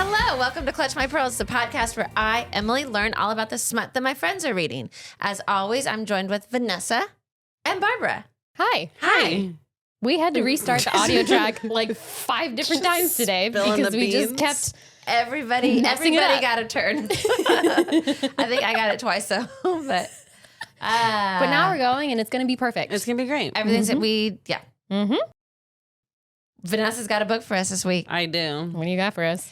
Hello, welcome to Clutch My Pearls, the podcast where I, Emily, learn all about the smut that my friends are reading. As always, I'm joined with Vanessa and Barbara. Hi. Hi. We had to restart the audio track like 5 different times today because we just kept Everybody got a turn. I think I got it twice though, but now we're going and it's going to be perfect. It's going to be great. Everything's that Vanessa's got a book for us this week. I do. What do you got for us?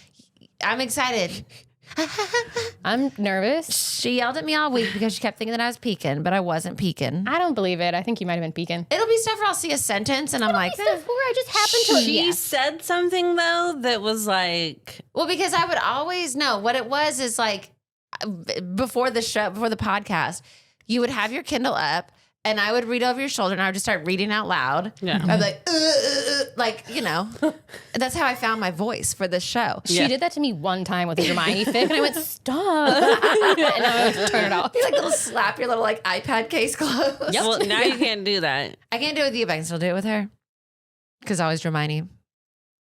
I'm excited. I'm nervous. She yelled at me all week because she kept thinking that I was peeking, but I wasn't peeking. I don't believe it. I think you might have been peeking. It'll be stuff where I'll see a sentence and I'm like, Where I just happened to. She said something though that was like, well, because I would always know what it was is like before the show, before the podcast, you would have your Kindle up and I would read over your shoulder and I would just start reading out loud. Yeah. I'd be like, you know, that's how I found my voice for this show. She did that to me one time with a Hermione fic and I went, stop. And I would turn it off. You like little slap your little like iPad case closed. Yep. well, now you can't do that. I can't do it with you, but I can still do it with her. Because I always Hermione,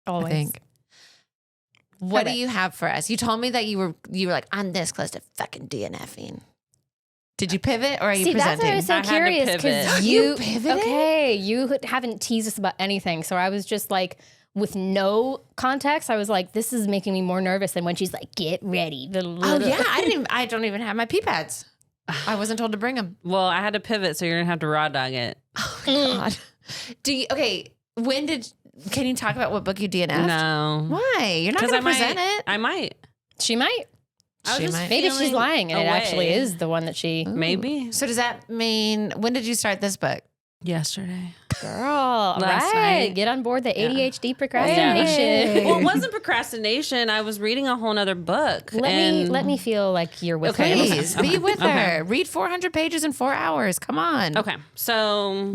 Always. I think. What do you have for us? You told me that you were like, I'm this close to fucking DNFing. Did you pivot or are you See, presenting? that's why I was so I had to curious pivot. because You pivoted? Okay, you haven't teased us about anything, so I was just like, with no context, I was like, this is making me more nervous than when she's like, get ready. Oh yeah, I don't even have my pee pads. I wasn't told to bring them. Well, I had to pivot, so you're going to have to raw dog it. Oh God. Can you talk about what book you DNF'd? No. Why? You're not going to present it? I might. She might. I was She just might. Maybe she's feeling lying and it away. actually is the one that she... Maybe. So does that mean, when did you start this book? Yesterday. Girl, Last right. night. Get on board the Yeah. ADHD procrastination. Hey. Well, it wasn't procrastination. I was reading a whole nother book. Let me feel like you're with Okay. me. Please, be with her. Read 400 pages in 4 hours. Come on. Okay. So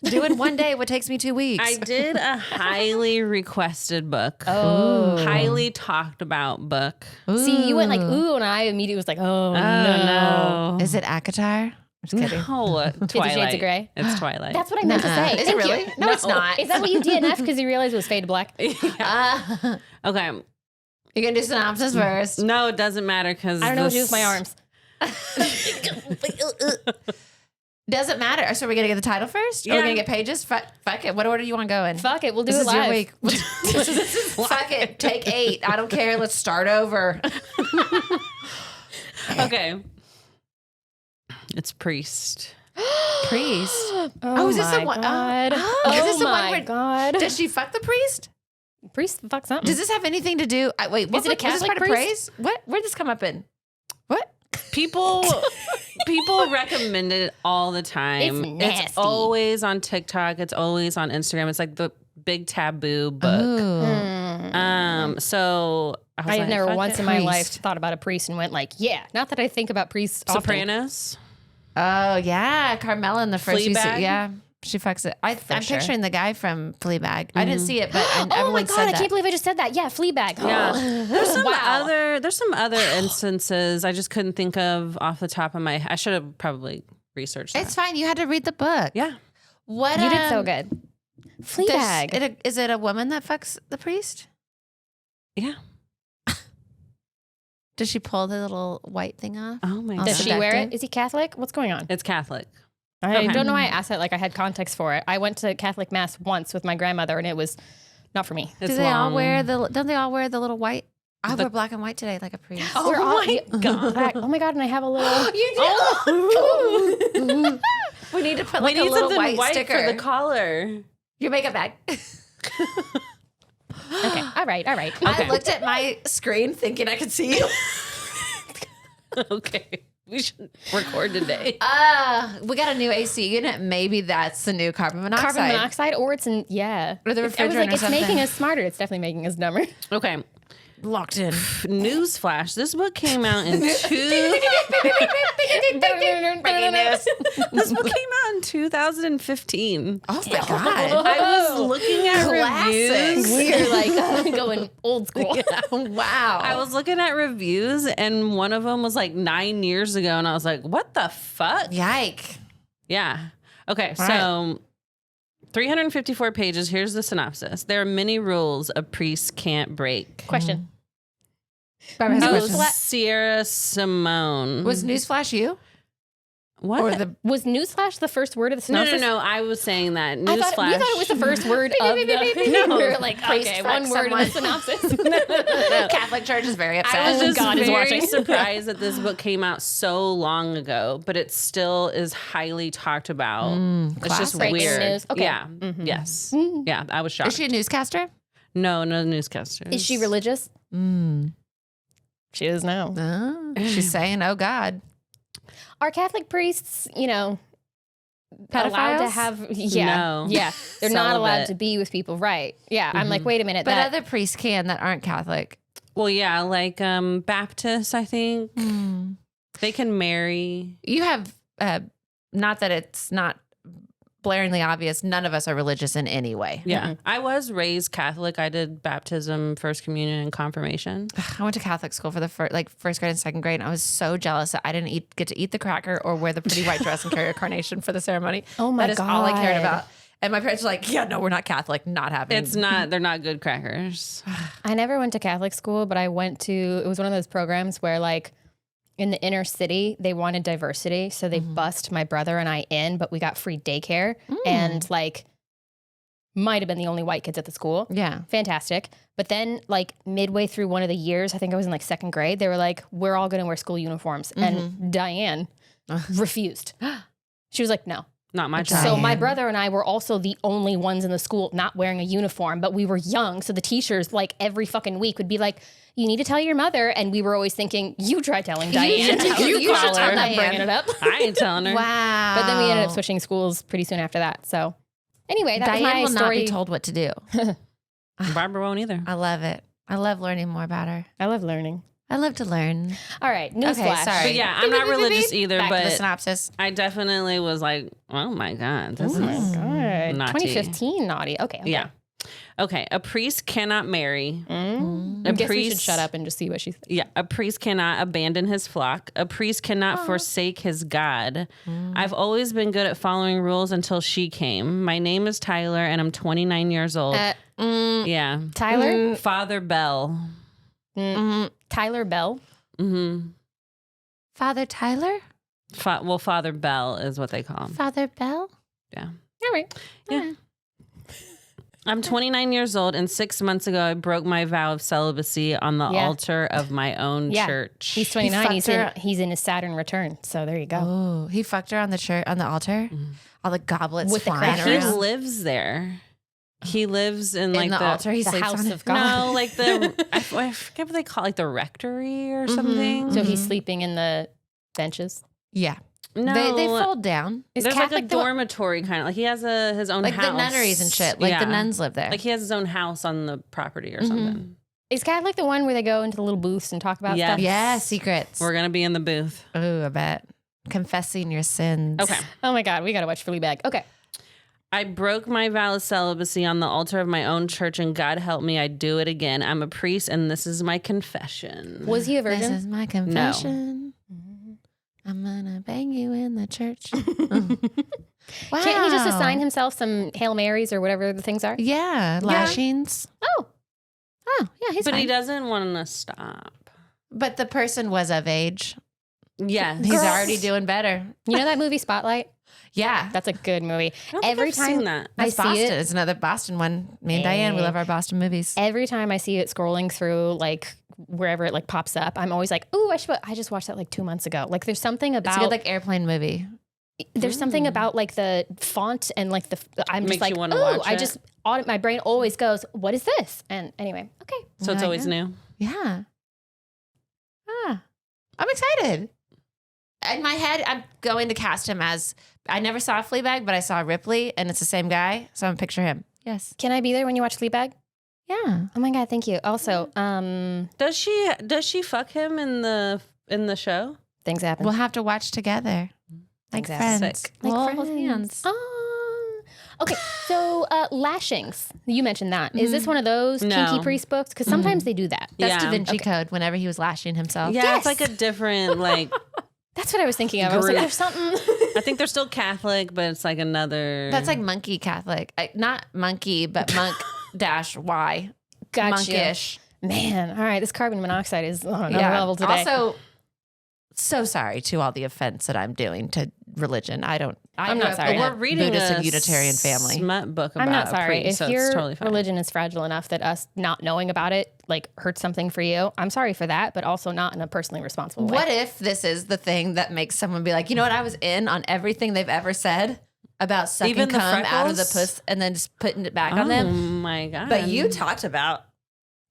Do it one day what takes me 2 weeks. I did a highly requested book. Oh. Highly talked about book. See, you went like, ooh, and I immediately was like, oh, no. Is it Akatar? I'm just kidding. No, Twilight. Shades of Grey? It's Twilight. That's what I meant to say. Is it Thank really? you. No, it's not. Is that what you DNF because you realized it was Fade to Black? Okay. You're going to do synopsis first. No, it doesn't matter because I don't know what to do with my arms. Doesn't matter. So we're going to get the title first? Or we're Yeah. going to get pages? Fuck it. What order do you want to go in? Fuck it, we'll do This it is your live. week. Fuck it. Take 8. I don't care. Let's start over. Okay. It's Priest. Priest. Oh, is this the my one- God. oh, is this the one my where- God. Does she fuck the priest? Priest fuck something. Does this have anything to do? Wait, what Is it a book- was this Catholic part of priest? praise? What? Where did this come up in? What? People recommend it all the time. It's nasty. It's always on TikTok. It's always on Instagram. It's like the big taboo book. So I was I've like, never fuck once it. in my Priest. life thought about a priest and went like, yeah. Not that I think about priests often. Sopranos. Oh, yeah. Carmela in the first season. Fleabag? Yeah. She fucks it. I'm sure. picturing the guy from Fleabag. I didn't see it, but Oh my everyone God, said I that. can't believe I just said that. Yeah, Fleabag. Yeah. Wow. There's some other instances I just couldn't think of off the top of my head. I should have probably researched that. It's fine. You had to read the book. Yeah. What? You did so good. Fleabag. Is it a woman that fucks the priest? Yeah. Does she pull the little white thing off? Oh my Does god. Does she wear seductive? it? Is he Catholic? What's going on? It's Catholic. I Okay. don't know why I asked that like I had context for it. I went to Catholic Mass once with my grandmother and it was not for me. It's Do they all long. wear don't they all wear the little white? I wear black and white today like a priest. We're all- my God. Oh my God, and I have a little... You do? We need to put like We a need little something white sticker. for the collar. Your makeup bag. Okay, all right. I looked at my screen thinking I could see you. Okay. We should record today. We got a new AC unit. Maybe that's the new carbon monoxide. Carbon monoxide, or it's in, yeah. Or the I was refrigerant like, or it's something. making us smarter. It's definitely making us dumber. Okay. Locked in. Newsflash. This book came out in Breaking news. This book came out in 2015. Oh my God. I was looking at reviews. We're like going old school. Wow. I was looking at reviews, and one of them was like 9 years ago, and I was like, "What the fuck?" Yike. Yeah. Okay. All So, 354 pages. Here's the synopsis. There are many rules a priest can't break. Question. Barbara has a News question. fla- Sierra Simone. Was Newsflash you? what? Or the Was newsflash the first word of the no, synopsis? no. I was saying that. We thought it was the first word of the. No. We were like, Priest okay, fuck one word in the synopsis. Catholic Church is very upset. I was just God is very watching. surprised that this book came out so long ago, but it still is highly talked about. It's just classic. weird. Breaking news. Okay. Yeah. Yes. Yeah. I was shocked. Is she a newscaster? No newscaster. Is she religious? She is now. Oh, she's saying, "Oh God." Are Catholic priests, allowed to Pedophiles? have? No. Yeah, they're not allowed Celibate. to be with people, right? Yeah, I'm like, wait a minute, But that other priests can that aren't Catholic. Well, yeah, like Baptists, I think. They can marry. You have, not that it's not blaringly obvious, none of us are religious in any way. Yeah. I was raised Catholic. I did baptism, first communion, and confirmation. I went to Catholic school for the first grade and second grade, and I was so jealous that I didn't get to eat the cracker or wear the pretty white dress and carry a carnation for the ceremony. Oh my That is all I cared God. about. And my parents were like, "Yeah, no, we're not Catholic, not having." It's not, they're not good crackers. I never went to Catholic school, but I went to, it was one of those programs where like in the inner city, they wanted diversity. So they bussed my brother and I in, but we got free daycare and like might have been the only white kids at the school. Yeah. Fantastic. But then like midway through one of the years, I think I was in like second grade, they were like, we're all going to wear school uniforms. And Diane refused. She was like, no. Not my Diane. child. So my brother and I were also the only ones in the school not wearing a uniform, but we were young. So the teachers like every fucking week would be like, you need to tell your mother. And we were always thinking, you try telling Diane. should tell- you should call tell her. Diane. Bringing it up. I ain't telling her. Wow. But then we ended up switching schools pretty soon after that. So anyway, that Diane was my will not story. be told what to do. Barbara won't either. I love it. I love learning more about her. I love learning. I love to learn. All right, newsflash. sorry. But yeah, I'm not religious either, Back to the but synopsis. I definitely was like, oh my God, this Oh my is God. naughty. 2015 naughty. Okay. Yeah. Okay. A priest cannot marry. I guess we should shut up and just see what she said. Yeah. A priest cannot abandon his flock. A priest cannot forsake his God. I've always been good at following rules until she came. My name is Tyler and I'm 29 years old. Yeah. Tyler? Father Bell. Tyler Bell? Father Tyler? Well, Father Bell is what they call him. Father Bell? Yeah. All right. Yeah. I'm 29 years old, and 6 months ago, I broke my vow of celibacy on the Yeah. altar of my own Yeah. church. He's 29. fucked He's her. he's in his Saturn return. So there you go. Oh, he fucked her on the altar? All the goblets With the flying crackers? He around. lives there. He lives in In like the altar, he the sleeps house on it. of God. No, like I forget what they call it, like the rectory or something. So he's sleeping in the benches. Yeah. No, They fold down. Is there's Catholic like a the one- dormitory kind of like he has his own Like house. the nunneries and shit. Like the nuns live there. Like he has his own house on the property or something. Is Catholic the one where they go into the little booths and talk about Yes. stuff? yeah, secrets. We're gonna be in the booth. Oh, I bet. Confessing your sins. Okay. Oh my God, we gotta watch Fleabag. Okay. I broke my vow of celibacy on the altar of my own church, and God help me, I do it again. I'm a priest, and this is my confession. Was he a This virgin? is my confession. I'm gonna bang you in the church. Oh. Wow. Can't he just assign himself some Hail Marys or whatever the things are? Yeah, lashings. Oh, Yeah, he's But fine. he doesn't want to stop. But the person was of age. Yes. He's already doing better. you know that movie Spotlight? Yeah. That's a good movie. I don't think Every I've time seen that. I That's see Boston. it, It's another Boston one. Me and Diane, we Hey. love our Boston movies. every time I see it scrolling through like wherever it like pops up, I'm always like, "Ooh, I just watched that like 2 months ago." Like there's something It's a about good like airplane movie. there's something about like the font and like I'm Makes just like, you wanna "Ooh," watch I it? just my brain always goes, "What is this?" And anyway, okay. So it's Yeah, always yeah. new. Yeah. I'm excited. In my head, I'm going to cast him as I never saw Fleabag, but I saw Ripley, and it's the same guy, so I'm gonna picture him. Yes. Can I be there when you watch Fleabag? Yeah. Oh my God, thank you. Also, Does she fuck him in the show? things happen. We'll have to watch together. Like Exactly. friends. Sick. We'll Like hold friends. hands. Okay, so lashings. You mentioned that. Is this one of those No. kinky priest books? Because sometimes they do that. That's Yeah. Da Vinci Okay. Code whenever he was lashing himself. Yeah, Yes. it's like a different like. That's what I was thinking of. I was like, Group. there's something. I think they're still Catholic, but it's like another. That's like monkey Catholic. Not monkey, but monk dash Y. Gotcha. Monkish. Man, all right, this carbon monoxide is on another level today. Also, so sorry to all the offense that I'm doing to religion. I'm not sorry. We're reading Buddhist a and Unitarian family smut book about I'm not sorry. a priest, If so your it's totally fine. religion is fragile enough that us not knowing about it like hurts something for you, I'm sorry for that, but also not in a personally responsible way. What if this is the thing that makes someone be like, you know what? I was in on everything they've ever said about sucking Even the cum out of the freckles? puss and then just putting it back on Oh them. my God. But you talked about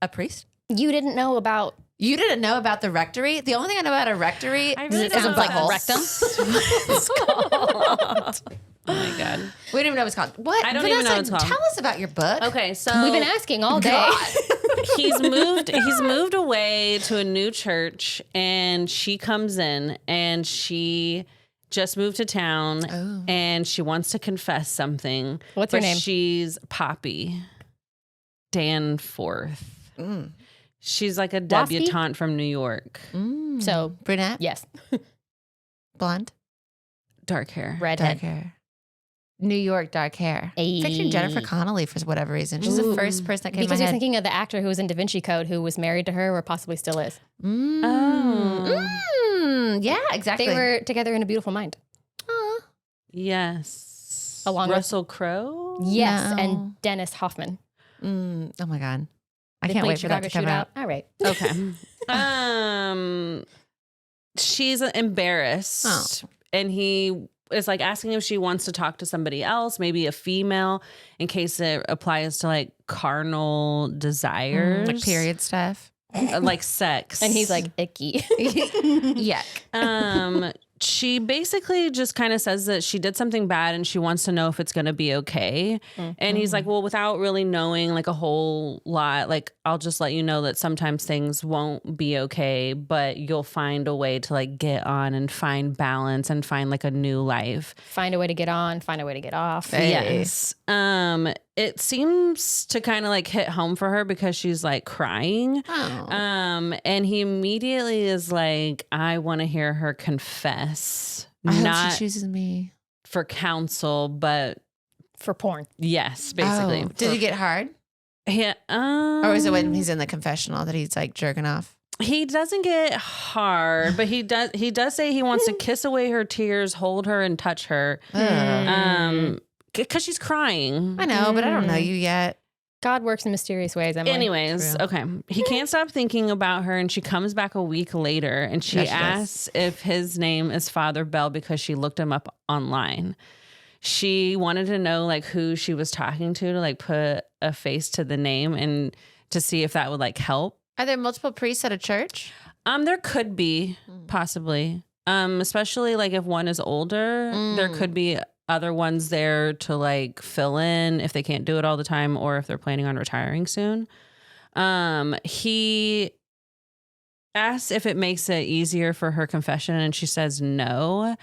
a priest. You didn't know about You didn't know about the rectory. The only thing I know about a rectory I really is don't a know like if butthole. that's what it's called. Oh my God. We don't even know what it's called. What? I don't even know what it's called. Tell us about your book. Okay, so we've been asking all day. he's moved away to a new church, and she comes in and she just moved to town and she wants to confess something. What's her name? She's Poppy Danforth. Mm. She's like a Waspy? debutante from New York. Mm. So Brunette, yes, blonde, Dark hair. redhead. dark hair. New York, dark hair. Ayy. Picturing Jennifer Connelly for whatever reason. She's the Ooh. first person that came Because to you're my head. thinking of the actor who was in Da Vinci Code who was married to her or possibly still is. Mm. Oh. Yeah, exactly. They were together in A Beautiful Mind. Aw. Yes. Along with- Russell Crowe? Yes, No. and Dennis Hoffman. Oh my God. I They can't played wait for that Chicago to come out. Shootout. All right. Okay. She's embarrassed, Oh. and he is like asking if she wants to talk to somebody else, maybe a female, in case it applies to like carnal desires, Like period stuff. like sex. And he's like, icky. Yuck. She basically just kind of says that she did something bad and she wants to know if it's going to be okay. And he's like, well, without really knowing like a whole lot, like, I'll just let you know that sometimes things won't be okay, but you'll find a way to like get on and find balance and find like a new life. Find a way to get on, find a way to get off. Hey. Yes. It seems to kind of like hit home for her because she's like crying. Oh. And he immediately is like, I want to hear her confess. I hope Not she chooses me. for counsel, but For porn. yes, basically. Oh. Did he get hard? Yeah, Or is it when he's in the confessional that he's like jerking off? he doesn't get hard, but he does say he wants to kiss away her tears, hold her and touch her. Because she's crying. I know, but I don't know you yet. God works in mysterious ways. Emily. Anyways, True. okay. He can't stop thinking about her, and she comes back a week later, and she Yeah, she does. asks if his name is Father Bell because she looked him up online. She wanted to know like who she was talking to like put a face to the name and to see if that would like help. Are there multiple priests at a church? There could be possibly, especially like if one is older, there could be other ones there to like fill in if they can't do it all the time or if they're planning on retiring soon. He asks if it makes it easier for her confession and she says no,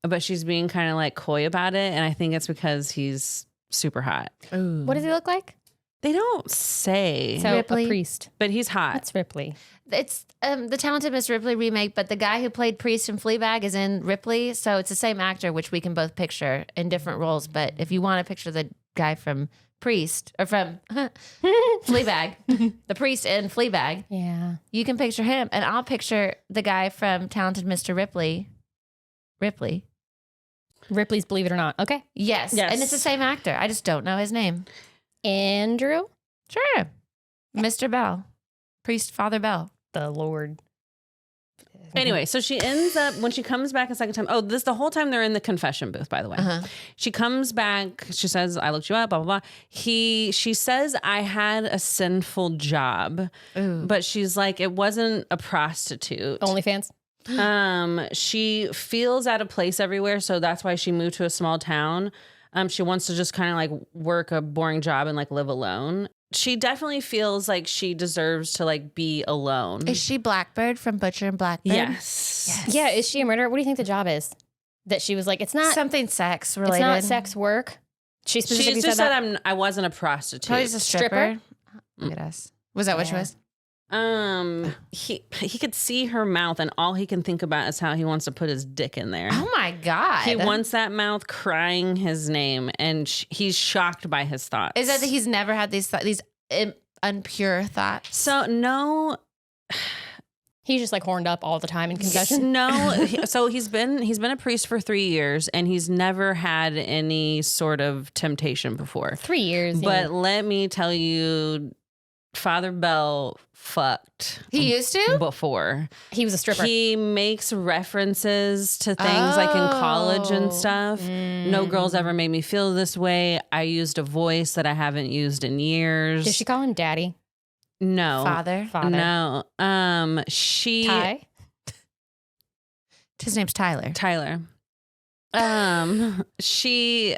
but she's being kind of like coy about it. And I think it's because he's super hot. What does he look like? They don't say, So Ripley. a priest. but he's hot. That's Ripley. It's the Talented Miss Ripley remake, but the guy who played Priest in Fleabag is in Ripley. So it's the same actor, which we can both picture in different roles. But if you want to picture the guy from Priest or from Fleabag, the priest in Fleabag, Yeah. you can picture him. And I'll picture the guy from Talented Mr. Ripley. Ripley's Believe It or Not. Okay. Yes. Yes. And it's the same actor. I just don't know his name. Andrew, Sure. Mr. Bell. Priest Father Bell. the Lord. Anyway, so she ends up when she comes back a second time. Oh, the whole time they're in the confession booth, by the way. Uh-huh. She comes back. She says, "I looked you up." Blah blah blah. She says, "I had a sinful job," but she's like, "It wasn't a prostitute." OnlyFans. She feels out of place everywhere, so that's why she moved to a small town. She wants to just kind of like work a boring job and like live alone. She definitely feels like she deserves to like be alone. Is she Blackbird from Butcher and Blackbird? Yes. Yeah. Is she a murderer? What do you think the job is? That she was like, it's not. Something sex It's related. not sex work. She She specifically just said said that. I wasn't a prostitute. Probably just a stripper. Look at us. Was that what she Yeah. was? He could see her mouth, and all he can think about is how he wants to put his dick in there. Oh my God. He wants that mouth crying his name, and he's shocked by his thoughts. Is that he's never had these unpure thoughts? So no. He's just like horned up all the time in confession. No, so he's been a priest for 3 years, and he's never had any sort of temptation before. 3 years. But let me tell you, Father Bell fucked. He used to? Before. He was a stripper. He makes references to things like in college and stuff. No girls ever made me feel this way. I used a voice that I haven't used in years. Did she call him daddy? No. Father? No. She. Ty? His name's Tyler. Tyler. She.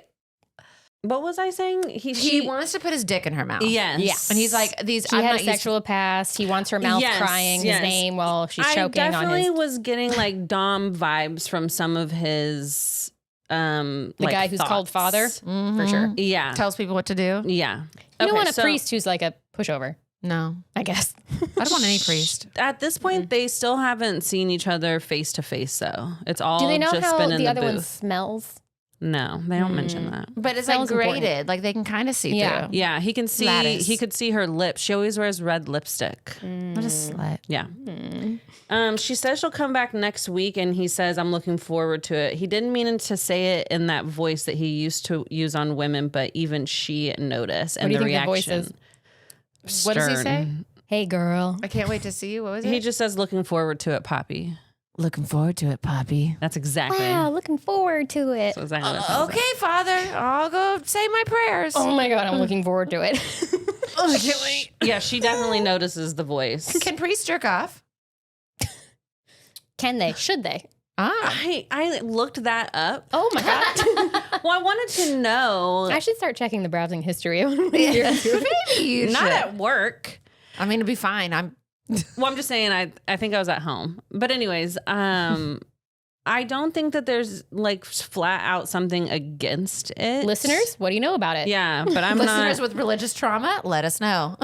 What was I saying? He wants to put his dick in her mouth. Yes. Yeah. And he's like, She had a sexual past. He wants her mouth crying his name while she's choking on his. I definitely was getting like Dom vibes from some of his the guy who's called Father, for sure. Yeah. Tells people what to do. Yeah. You don't want a priest who's like a pushover. No. I guess. I don't want any priest. At this point, they still haven't seen each other face to face, though. It's all Do they know just how been in the the other one booth. smells? No, they don't mention that. But it's Smells like graded. important. Like they can kind of see Yeah. through. Yeah, he can see. Lattice. He could see her lips. She always wears red lipstick. What a slut. Yeah. She says she'll come back next week, and he says, "I'm looking forward to it." He didn't mean to say it in that voice that he used to use on women, but even she noticed, and do you the think the reaction. voice is? What does he say? Hey, girl. I can't wait to see you. What was it? He just says, "Looking forward to it, Poppy." Looking forward to it, Poppy. That's exactly. Wow, looking forward to it. That's exactly what it sounds Okay, Father. I'll go say my prayers. Oh my God, I'm looking forward to it. I can't wait. like. Yeah, she definitely notices the voice. Can priests jerk off? Can they? Should they? I looked that up. Oh my God. Well, I wanted to know. I should start checking the browsing history. Maybe you Not should. at work. I mean, it'll be fine. Well, I'm just saying, I think I was at home. But anyways, I don't think that there's like flat out something against it. Listeners, what do you know about it? Yeah, but I'm Listeners not. with religious trauma, let us know.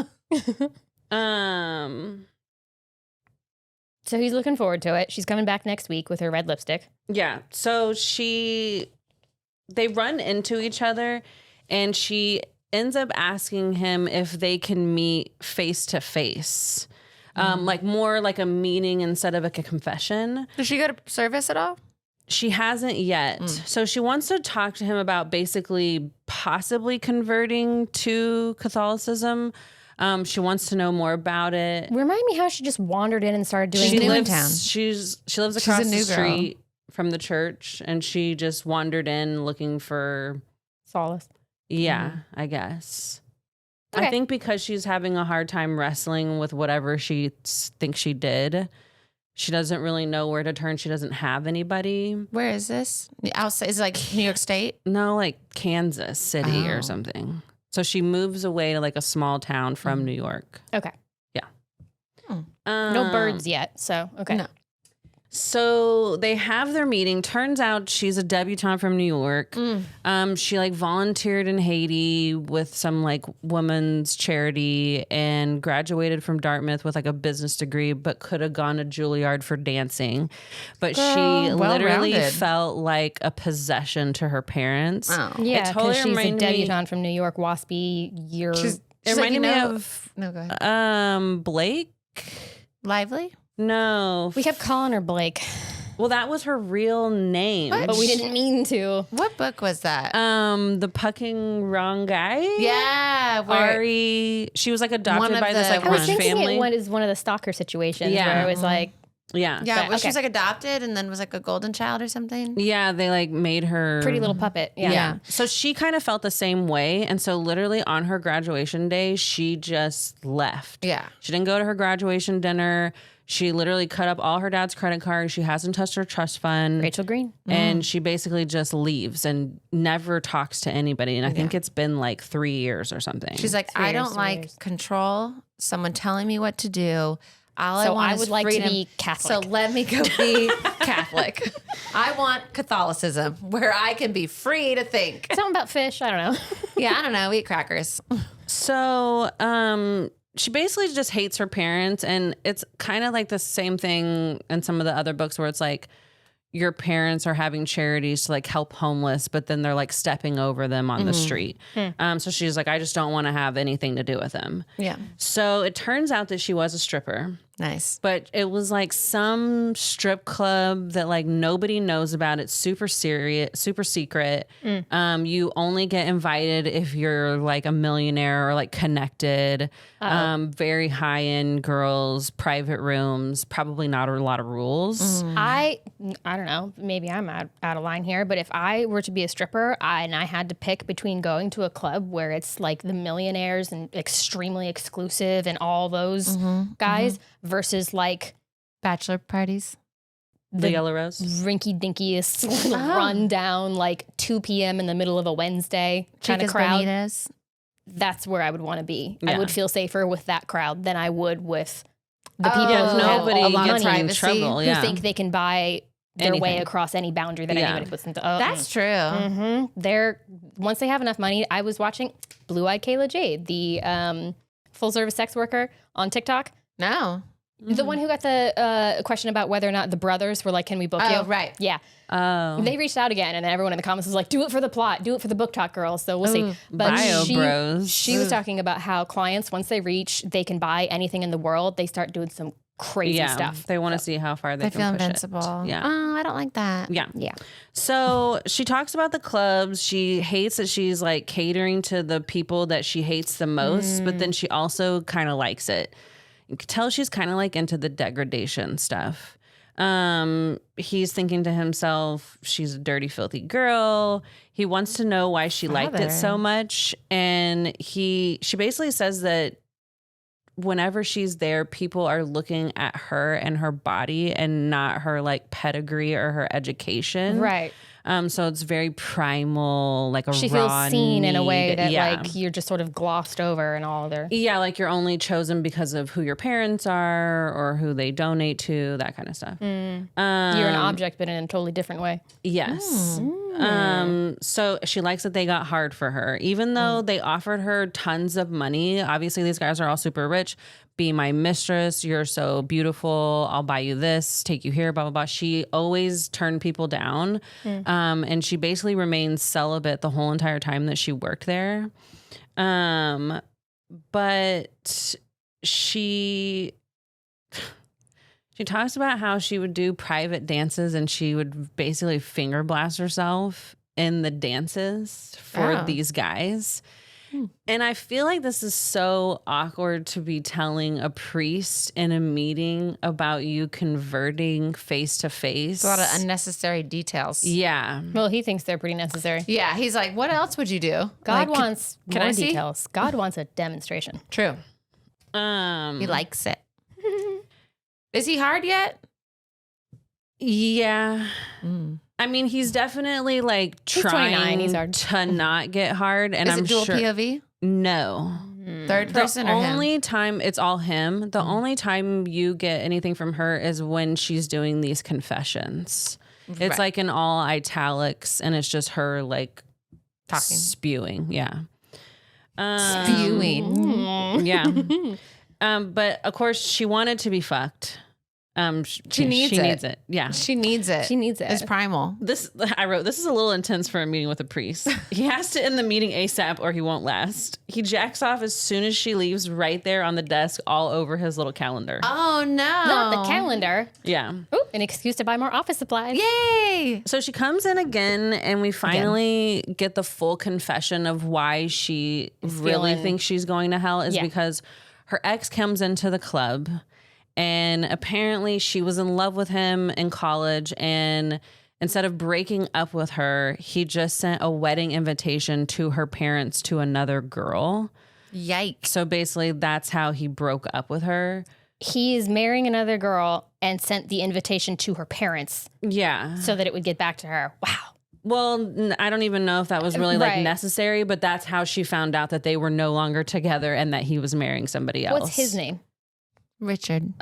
So he's looking forward to it. She's coming back next week with her red lipstick. Yeah. So they run into each other, and she ends up asking him if they can meet face to face. Like more like a meeting instead of like a confession. Does she go to service at all? She hasn't yet. So she wants to talk to him about basically possibly converting to Catholicism. She wants to know more about it. Remind me how she just wandered in and started doing She's new in lives, town. She lives a across the new girl. street from the church, and she just wandered in looking for, solace. I guess. Okay. I think because she's having a hard time wrestling with whatever she thinks she did, she doesn't really know where to turn. She doesn't have anybody. Where is this? Outside, is it like New York State? No, like Kansas City Oh. or something. So she moves away to like a small town from New York. Okay. Yeah. No birds yet. So, okay. No. So they have their meeting. Turns out she's a debutante from New York. She like volunteered in Haiti with some like women's charity and graduated from Dartmouth with like a business degree, but could have gone to Juilliard for dancing. But she literally well-rounded. felt like a possession to her parents. Oh. Yeah, It totally because she's a reminded me- debutante from New York, waspy year. It She's like, reminded you me know- of No, go ahead. Blake. Lively? No. We kept calling her Blake, Well, that was her real name. but we didn't mean to. What book was that? The Pucking Wrong Guy. yeah. Where, Ari. She was like One adopted of by this the- like I was rich thinking family. it was one of the stalker situations Yeah. where it was like, Yeah. yeah, where she okay. was like adopted and then was like a golden child or something. Yeah, they like made her pretty little puppet. Yeah. Yeah. So she kind of felt the same way. And so literally on her graduation day, she just left. Yeah. She didn't go to her graduation dinner. She literally cut up all her dad's credit cards. She hasn't touched her trust fund. Rachel Green. And she basically just leaves and never talks to anybody. And I think it's been like 3 years or something. She's like, 3 I years, don't 3 like years. control, someone telling me what to do. All I So want I is would like to freedom. be Catholic. So let me go be Catholic. I want Catholicism where I can be free to think. Something about fish. I don't know. Yeah, I don't know. We eat crackers. So, she basically just hates her parents, and it's kind of like the same thing in some of the other books where it's like, your parents are having charities to like help homeless, but then they're like stepping over them on the street. So she's like, I just don't want to have anything to do with them. Yeah. So it turns out that she was a stripper. Nice. But it was like some strip club that like nobody knows about. It's super serious, super secret. You only get invited if you're like a millionaire or like connected. Very high end girls, private rooms, probably not a lot of rules. I don't know. Maybe I'm out of line here, but if I were to be a stripper and I had to pick between going to a club where it's like the millionaires and extremely exclusive and all those guys versus like Bachelor parties. The Yellow Rose. rinky-dinkiest run down like 2 p.m. in the middle of a Wednesday kind of Chicas crowd. Bonitas. That's where I would want to be. Yeah. I would feel safer with that crowd than I would with the people Yeah, who have nobody a lot of gets in money, trouble. who Yeah. think they can buy their way Anything. across any boundary that Yeah. anybody puts into. That's true. They're once they have enough money. I was watching Blue Eyed Kayla Jade, the full service sex worker on TikTok. No. The one who got the question about whether or not the brothers were like, can we book you? Oh, right. Yeah. Oh. They reached out again, and then everyone in the comments was like, do it for the plot, do it for the book talk girls. So we'll see. But Bio bros. she was talking about how clients, once they reach, they can buy anything in the world, they start doing some crazy stuff. They want to see how far they I can feel push invincible. it. Yeah. Oh, I don't like that. Yeah. Yeah. So she talks about the clubs. She hates that she's like catering to the people that she hates the most, but then she also kind of likes it. You can tell she's kind of like into the degradation stuff. He's thinking to himself, she's a dirty, filthy girl. He wants to know why she liked it so much. And she basically says that whenever she's there, people are looking at her and her body and not her like pedigree or her education. Right. So it's very primal, like a She raw feels seen in a way need. that Yeah. like you're just sort of glossed over and all their. Yeah, like you're only chosen because of who your parents are or who they donate to, that kind of stuff. You're an object, but in a totally different way. Yes. So she likes that they got hard for her, even though they offered her tons of money. Obviously, these guys are all super rich. Be my mistress. You're so beautiful. I'll buy you this, take you here, blah, blah, blah. She always turned people down. And she basically remained celibate the whole entire time that she worked there. But she talks about how she would do private dances and she would basically finger blast herself in the dances for these guys. And I feel like this is so awkward to be telling a priest in a meeting about you converting face to face. A lot of unnecessary details. Yeah. Well, he thinks they're pretty necessary. Yeah, he's like, what else would you do? God Like, wants can more I see? details. God wants a demonstration. True. He likes it. Is he hard yet? Yeah. I mean, he's definitely like He's 29, trying he's hard. to not get hard. And Is I'm it dual sure. POV? No. Third person The or him? only time it's all him. The only time you get anything from her is when she's doing these confessions. It's Right. like in all italics, and it's just her like Talking. spewing. Yeah, Spewing. yeah. But of course, she wanted to be fucked. She needs it. needs it. Yeah. She needs it. She needs it. It's primal. I wrote, this is a little intense for a meeting with a priest. He has to end the meeting ASAP or he won't last. He jacks off as soon as she leaves, right there on the desk, all over his little calendar. Oh, no. Not the calendar. Yeah. Ooh, an excuse to buy more office supplies. Yay. So she comes in again and we finally get the full confession of why she really feeling- thinks she's going to hell is Yeah. because her ex comes into the club and apparently she was in love with him in college, and instead of breaking up with her, he just sent a wedding invitation to her parents to another girl. Yikes. So basically that's how he broke up with her. He is marrying another girl and sent the invitation to her parents Yeah. so that it would get back to her. Wow. Well, I don't even know if that was really like Right. necessary, but that's how she found out that they were no longer together and that he was marrying somebody else. What's his name? Richard.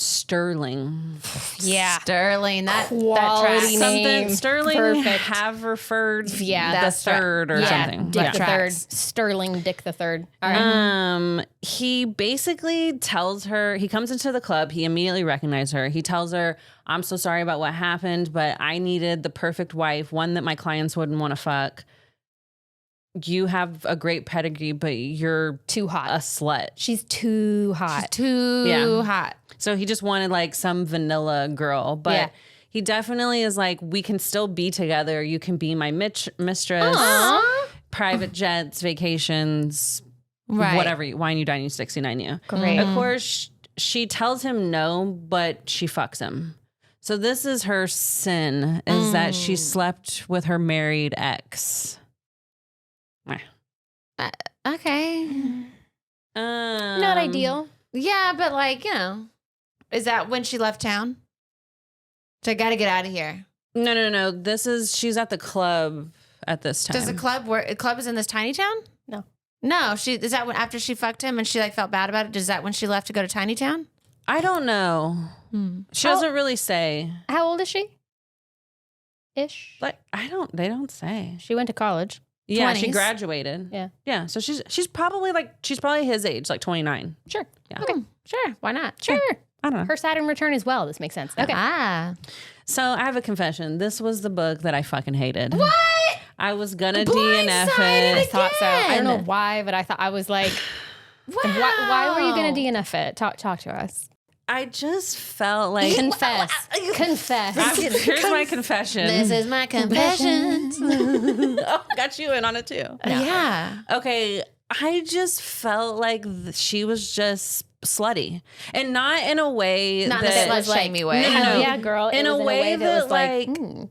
Sterling. Yeah. Sterling. That Quality tracks. name. Something Sterling Perfect. Haverford Yeah, the third or something. Dick the third. tracks. Sterling Dick the third. All right. He basically tells her, he comes into the club, he immediately recognizes her. He tells her, I'm so sorry about what happened, but I needed the perfect wife, one that my clients wouldn't want to fuck. You have a great pedigree, but you're Too hot. a slut. She's too hot. Too hot. So he just wanted like some vanilla girl, but Yeah. he definitely is like, we can still be together. You can be my mistress, private jets, vacations, Right. whatever, wine you, dine you, 69 you. Great. Of course, she tells him no, but she fucks him. So this is her sin, is that she slept with her married ex. Okay. Not ideal. Yeah, but like, is that when she left town? So I got to get out of here. No. She's at the club at this time. Does the club is in this tiny town? No, is that when after she fucked him and she like felt bad about it? Is that when she left to go to tiny town? I don't know. She doesn't really say. How old is she? Ish. Like they don't say. She went to college. Yeah, she 20s. graduated. Yeah. Yeah, so she's probably his age, like 29. Sure. Yeah. Okay. Sure, why not? Sure. I don't know. Her Saturn return as well. This makes sense. Okay. So I have a confession. This was the book that I fucking hated. What? I was gonna Blindsided DNF I it. thought so. I don't know Again. why, but I was like, Wow. why were you going to DNF it? Talk to us. I just felt like Confess. Confess. here's my confession. This is my confession. Oh, got you in on it too. Yeah. Okay, I just felt like she was just slutty, and not in a way Not that in a slut-shamey way. No, Hell no. yeah, girl. In It a was way that was like,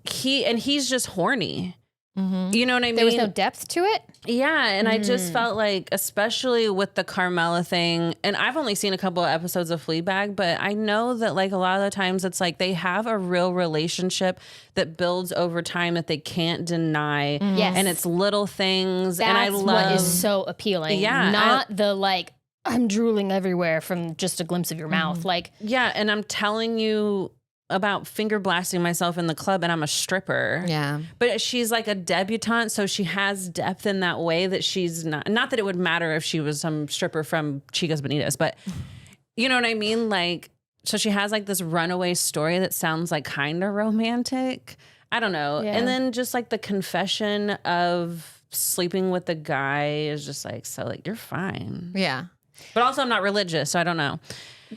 he's just horny. Mm-hmm. You know what I mean? there was no depth to it. Yeah, and I just felt like, especially with the Carmela thing, and I've only seen a couple of episodes of Fleabag, but I know that like a lot of the times it's like they have a real relationship that builds over time that they can't deny. Yes. And it's little things. That's and I love what is so appealing. Yeah, Not the like, I'm drooling everywhere from just a glimpse of your mouth. Like, yeah, and I'm telling you about finger blasting myself in the club and I'm a stripper. Yeah. But she's like a debutante, so she has depth in that way that she's not that it would matter if she was some stripper from Chicas Bonitas, but you know what I mean? Like, so she has like this runaway story that sounds like kind of romantic. I don't know. Yeah. And then just like the confession of sleeping with the guy is just like, so like, you're fine. Yeah. But also I'm not religious, so I don't know.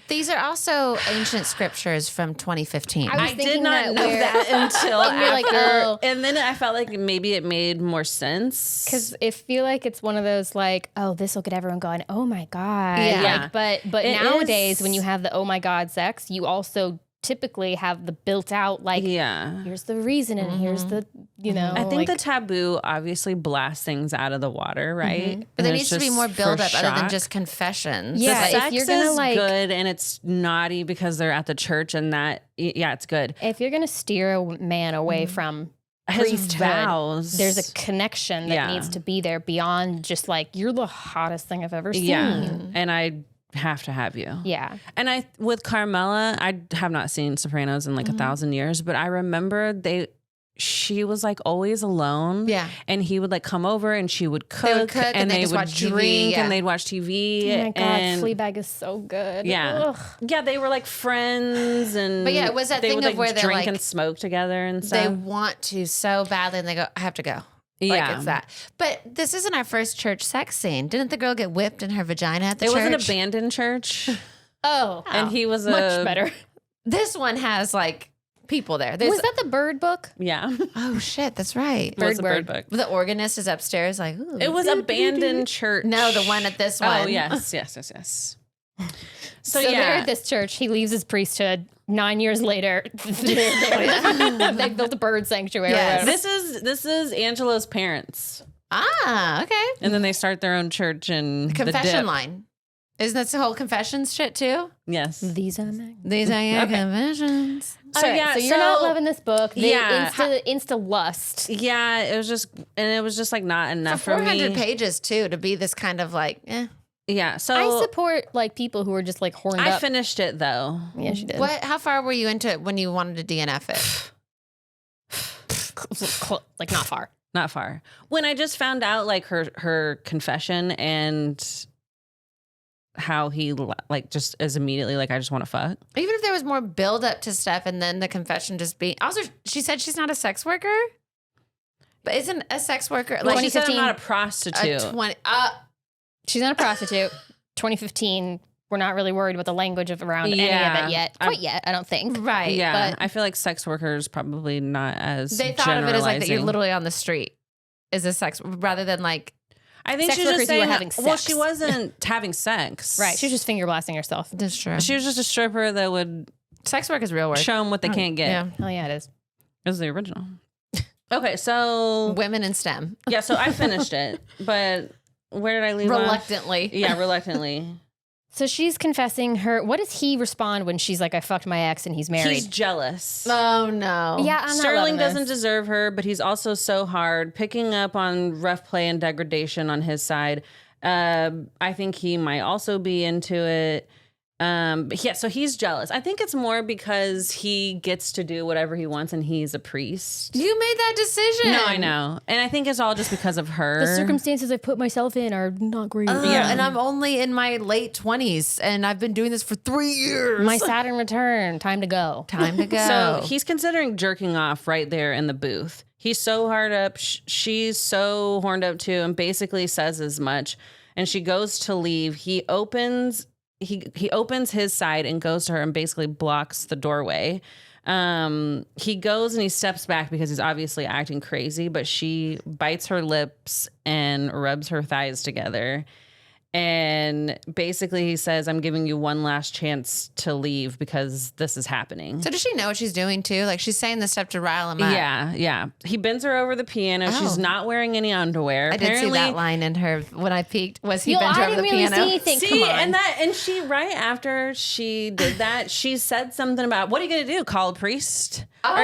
These are also ancient scriptures from 2015. I was I did thinking not that know where- that until And you're like, after. oh. And then I felt like maybe it made more sense. because I feel like it's one of those like, oh, this will get everyone going. Oh my god. Yeah. Like, but It nowadays is- when you have the oh my god sex, you also typically have the built out like, yeah. here's the reason and here's the I think like, the taboo obviously blasts things out of the water, right? But there And needs it's to be just more for build up other than shock. just confessions. Yeah, The Like, if sex you're gonna, is like- good and it's naughty because they're at the church and that, yeah, it's good. if you're gonna steer a man away from His priesthood, vows. there's a connection that Yeah. needs to be there beyond just like you're the hottest thing I've ever seen. yeah, and I have to have you. Yeah. And I with Carmela, I have not seen Sopranos in like 1,000 years, but I remember she was like always alone. Yeah. And he would like come over and she would cook, would cook and they they just would watch TV, drink yeah. and they'd watch TV. Oh my god, and Fleabag is so good. Yeah. Ugh. yeah, they were like friends and But yeah, it was that they thing would, of like, where they're, drink like- and smoke together and they stuff. want to so badly and they go, I have to go. Like Yeah. it's that. But this isn't our first church sex scene. Didn't the girl get whipped in her vagina at the It church? was an abandoned church, Oh. and he was much better. This one has like people there. There's, Was that the bird book? Yeah, it oh shit, that's right. was a Bird bird book. The organist is upstairs like, ooh. It was abandoned church. No, the one at this one. Oh yes. So So yeah, they're at this church. He leaves his priesthood. 9 years later, they built a bird sanctuary. Yes. this is Angelo's parents, Ah, okay. and then they start their own church in the Confession dip. line. Isn't that the whole confessions shit too? Yes. These are my. These are your Okay. confessions. So All right, yeah, so you're not loving this book. They Yeah. insta lust. Yeah, it was just like not enough For for 400 me. pages too to be this kind of like, Yeah. So I support like people who are just like horned I up. finished it though. Yeah, she did. How far were you into it when you wanted to DNF it? Like not far. Not far. When I just found out like her confession and how he like just is immediately like, I just want to fuck. Even if there was more build up to stuff and then the confession just being. Also, she said she's not a sex worker. But isn't a sex worker Well, like she said I'm 2015, not a prostitute. She's not a prostitute. 2015. We're not really worried about the language around any of it yet. Quite yet, I don't think. Right. Yeah, But I feel like sex workers probably not as They thought of it as like that you're generalizing. literally on the street is a sex rather than like I think sex she was workers just who were saying having Well, sex. she wasn't having sex. Right. She was just finger blasting herself. that's true. She was just a stripper that would Sex work is real work. show them what they can't get. Yeah. Oh yeah, it is. It was the original. Okay, so Women in STEM. yeah, so I finished it, but where did I leave off? Reluctantly. Yeah, reluctantly. So she's confessing her. What does he respond when she's like, "I fucked my ex and he's married"? He's jealous. Oh no. yeah, I'm not Sterling loving doesn't this. deserve her, but he's also so hard, picking up on rough play and degradation on his side. I think he might also be into it. But yeah, so he's jealous. I think it's more because he gets to do whatever he wants and he's a priest. You made that decision. No, I know. And I think it's all just because of her. The circumstances I put myself in are not great. Yeah. And I'm only in my late 20s and I've been doing this for 3 years. My Saturn return. Time to go. Time to go. So he's considering jerking off right there in the booth. He's so hard up. She's so horned up too, and basically says as much. And she goes to leave. He opens his side and goes to her and basically blocks the doorway. He goes and he steps back because he's obviously acting crazy, but she bites her lips and rubs her thighs together. And basically he says, I'm giving you one last chance to leave because this is happening. So does she know what she's doing too? Like she's saying this stuff to rile him up. Yeah. He bends her over the piano. She's not wearing any underwear. I did see that line in her when I peeked. Was he bent her I over the didn't really piano? see anything. See, Come on. and she right after she did that, she said something about, what are you going to do? Call a priest? Oh,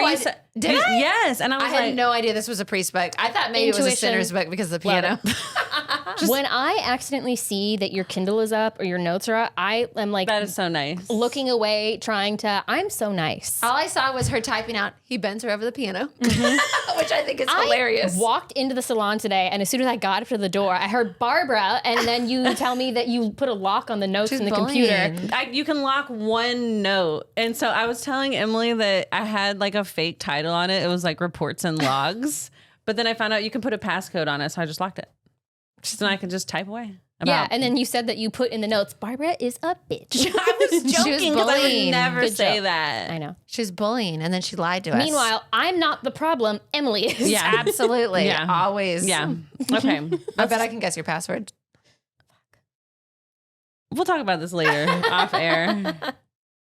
did I? Yes. And I was I like, had no idea this was a priest book. I thought maybe it was a Intuition. sinner's book because of the piano. When I accidentally see that your Kindle is up or your notes are up, I am like that is so nice. looking away, trying to. I'm so nice. All I saw was her typing out, he bends her over the piano, which I think is hilarious. I walked into the salon today, and as soon as I got up to the door, I heard Barbara, and then you tell me that you put a lock on the notes in the computer. You can lock one note. And so I was telling Emily that I had like a fake title on it. It was like reports and logs. But then I found out you can put a passcode on it. So I just locked it. So I can just type away. Yeah, and then you said that you put in the notes, Barbara is a bitch. I was joking because I would bullying. never Good say joke. that. I know. She was bullying and then she lied to us. Meanwhile, I'm not the problem. Emily is. Yeah. Absolutely. Yeah. Always. Yeah. Okay. I bet I can guess your password. We'll talk about this later off air.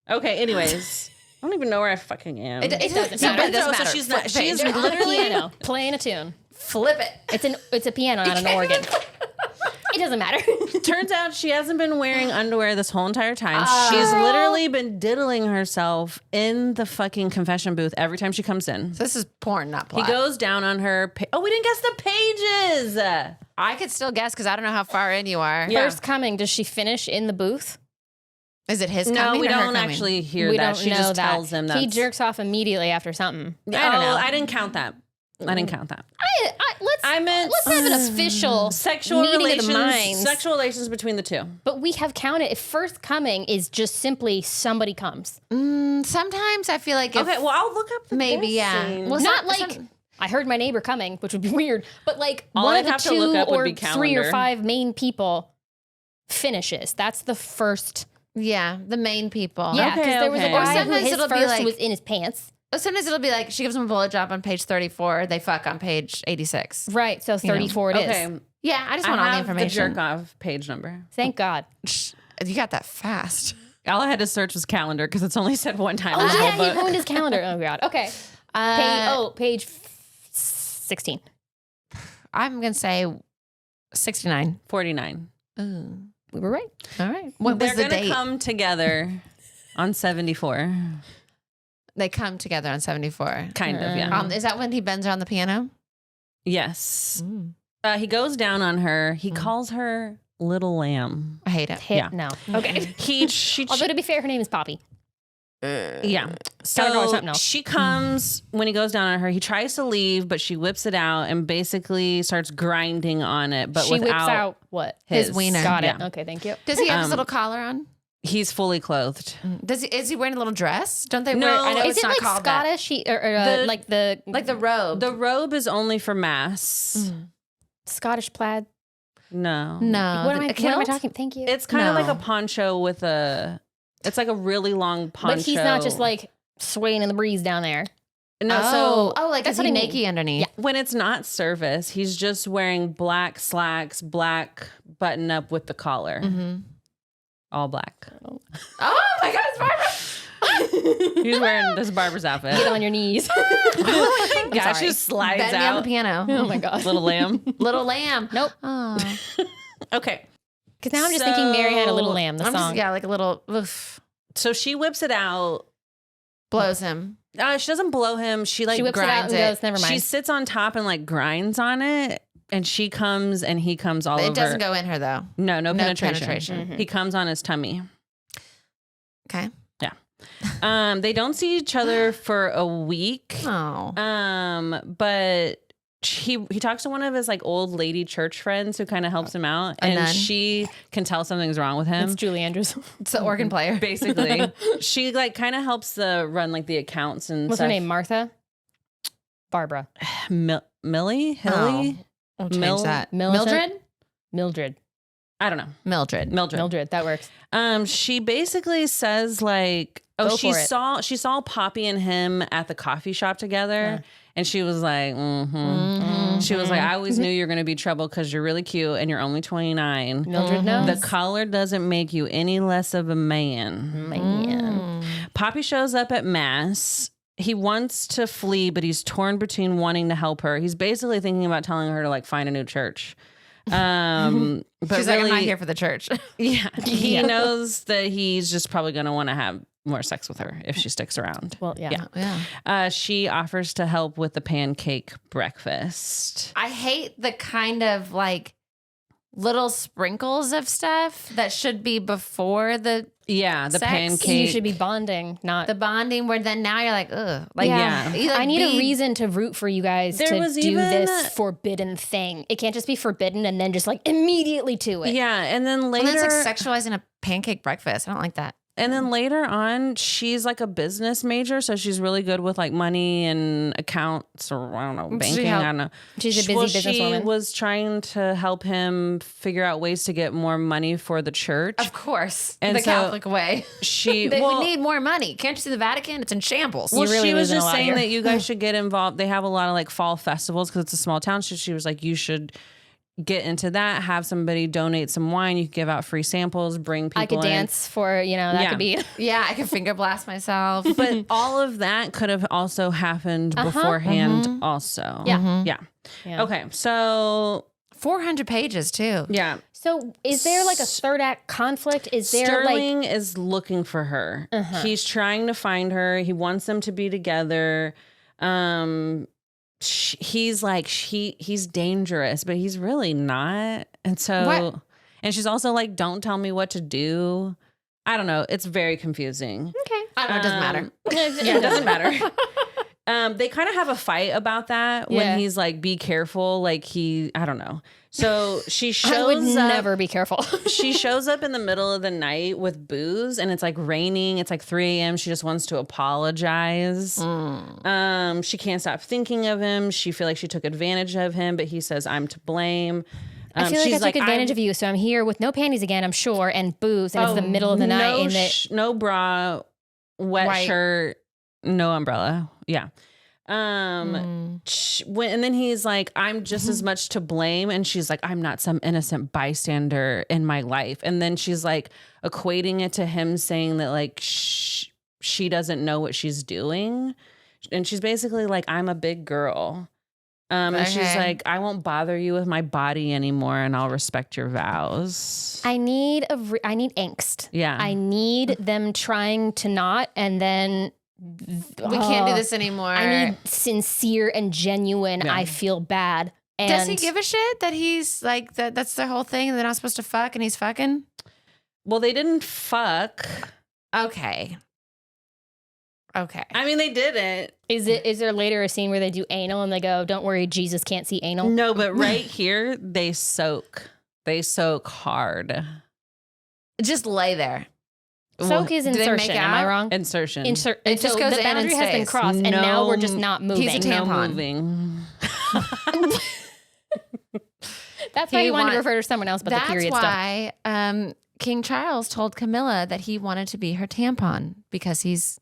Okay. Anyways, I don't even know where I fucking am. It doesn't matter. It doesn't matter. So she's not. Flip She's page. On a literally. piano, playing a tune. Flip it. It's a piano, not an organ. It doesn't matter. Turns out she hasn't been wearing underwear this whole entire time. She's literally been diddling herself in the fucking confession booth every time she comes in. So this is porn, not plot. He goes down on her. Oh, we didn't guess the pages. I could still guess because I don't know how far in you are. Yeah. First coming, does she finish in the booth? Is it his No, coming we or her don't coming? actually hear We that. don't She know just that. tells him that He jerks off immediately after something. I don't know. I didn't count that. I didn't count that. Let's have an official Sexual meeting relations. of the minds. Sexual relations between the two. But we have counted. If first coming is just simply somebody comes, Sometimes I feel like if Okay, well, I'll look up the maybe, yeah. scene. Well, not like I heard my neighbor coming, which would be weird. But like All one I'd of the have to look two up would or be 3 or calendar. 5 main people finishes. That's the first. yeah, the main people. Yeah, because Okay, there was a okay. guy who Sometimes his it'll be first like- was in his pants. Sometimes it'll be like she gives him a bullet job on page 34. They fuck on page 86. Right. So 34 it is. Okay. Yeah, I just I want all the have the information. jerk off page number. Thank God. You got that fast. All I had to search was calendar because it's only said one time in the Oh, yeah, whole he book. ruined his calendar. Oh, God. Okay. Page 16. I'm going to say 69. 49. Ooh. We were right. All right. What was They're the gonna date? come together on 74. They come together on 74. Kind of, yeah. Is that when he bends her on the piano? Yes. He goes down on her. He calls her little lamb. I hate it. Yeah. No. Okay. Although to be fair, her name is Poppy. Yeah. Gotta go with So something else. she comes when he goes down on her. He tries to leave, but she whips it out and basically starts grinding on it. But she whips out what? His wiener. Got it. Yeah. Okay, thank you. Does he have his little collar on? He's fully clothed. Is he wearing a little dress? Don't they No, wear? I know Is it's it not like called Scottish? Like the robe. The robe is only for mass. Scottish plaid? No. No. What am I kilt? talking? Thank you. It's kind of like No. a poncho with it's like a really long poncho. But he's not just like swaying in the breeze down there. No, so like that's is he what I mean. naked underneath? when it's not service, he's just wearing black slacks, black button up with the collar. All black. Oh my God, it's Barbara. He's wearing this barber's outfit. Get on your knees. Oh my gosh, sorry. just slides Bend me on the out. piano. Oh my god. Little lamb. Little lamb. Nope. Oh. Okay. Because now I'm just thinking Mary Had a Little Lamb, the I'm song. just like a little oof, So she whips it out. blows him. She doesn't blow him. She like She whips it out grinds and it. goes, never mind. She sits on top and like grinds on it. And she comes and he comes all over. It doesn't go in her though. No penetration. penetration. He comes on his tummy. Okay. They don't see each other for a week. Oh. But he talks to one of his like old lady church friends who kind of helps him out, A and nun? she can tell something's wrong with him. It's Julie Andrews. It's the organ player. Basically, she like kind of helps run like the accounts and What's stuff. her name? Martha? Barbara. Millie? Hilly? We'll change that. Millicent? Mildred. I don't know. Mildred. Mildred. That works. She basically says like, Go she for it. saw Poppy and him at the coffee shop together, and she was like, She was like, I always knew you were gonna be trouble because you're really cute and you're only 29. Mildred knows. The collar doesn't make you any less of a man. Man. Poppy shows up at mass. He wants to flee, but he's torn between wanting to help her. He's basically thinking about telling her to like find a new church. But She's really, like, I'm not here for the church. yeah, he knows that he's just probably going to want to have more sex with her if she sticks around. Well, yeah. Yeah. She offers to help with the pancake breakfast. I hate the kind of like little sprinkles of stuff that should be before the Yeah, the Sex? pancake. You should be bonding, not. bonding where then now you're like, ugh. Like, Yeah. you, like, I need be- a reason to root for you guys There to was do even- this forbidden thing. It can't just be forbidden and then just like immediately to it. Yeah, and then And later, then it's like sexualizing a pancake breakfast. I don't like that. and then later on, she's like a business major, so she's really good with like money and accounts, or I don't know, banking. I don't know. She's a busy businesswoman. She was trying to help him figure out ways to get more money for the church. Of course. And the so Catholic way. She They well, would need more money. Can't you see the Vatican? It's in shambles. Well, really she was losing a just lot saying here. that you guys should get involved. They have a lot of like fall festivals because it's a small town. So she was like, you should get into that. Have somebody donate some wine. You could give out free samples. Bring people. I could in. dance for, that Yeah. could be. Yeah, I could finger blast myself. But all of that could have also happened beforehand. Also, Yeah. yeah. Okay, so 400 pages too. yeah, So is there like a third act conflict? Is there like. Sterling is looking for her. He's trying to find her. He wants them to be together. He's like he's dangerous, but he's really not. And so, What? and she's also like, don't tell me what to do. I don't know. It's very confusing. Okay. I don't know. It doesn't matter. Yeah, it doesn't matter. They kind of have a fight about that when Yeah. he's like, be careful. Like I don't know. So she shows I would up. never be careful. She shows up in the middle of the night with booze, and it's like raining. It's like 3 a.m. She just wants to apologize. She can't stop thinking of him. She feel like she took advantage of him, but he says, I'm to blame. I feel like I she's took advantage of you, so I'm here with no panties again, I'm sure, and booze, and it's the middle of the night. No bra, wet White. shirt, no umbrella. Yeah. And then he's like, I'm just as much to blame. And she's like, I'm not some innocent bystander in my life. And then she's like equating it to him saying that like she doesn't know what she's doing. And she's basically like, I'm a big girl. And she's Okay. like, I won't bother you with my body anymore, and I'll respect your vows. I need angst. Yeah. I need them trying to not, and then We can't do this anymore. I need sincere and genuine. Yeah. I feel bad, And does he give a shit that he's like that? That's the whole thing. They're not supposed to fuck, and he's fucking. Well, they didn't fuck. Okay. I mean, they didn't. Is there later a scene where they do anal and they go, "Don't worry, Jesus can't see anal"? No, but right here they soak. They soak hard. Just lay there. Soak is do they make insertion. Am I out? wrong? Insertion. It just so goes the in and boundary has been stays. crossed, and now we're just not moving. He's a No tampon. moving. That's why He you wanted to want- refer to someone else, but the period stuff. That's why King Charles told Camilla that he wanted to be her tampon because he's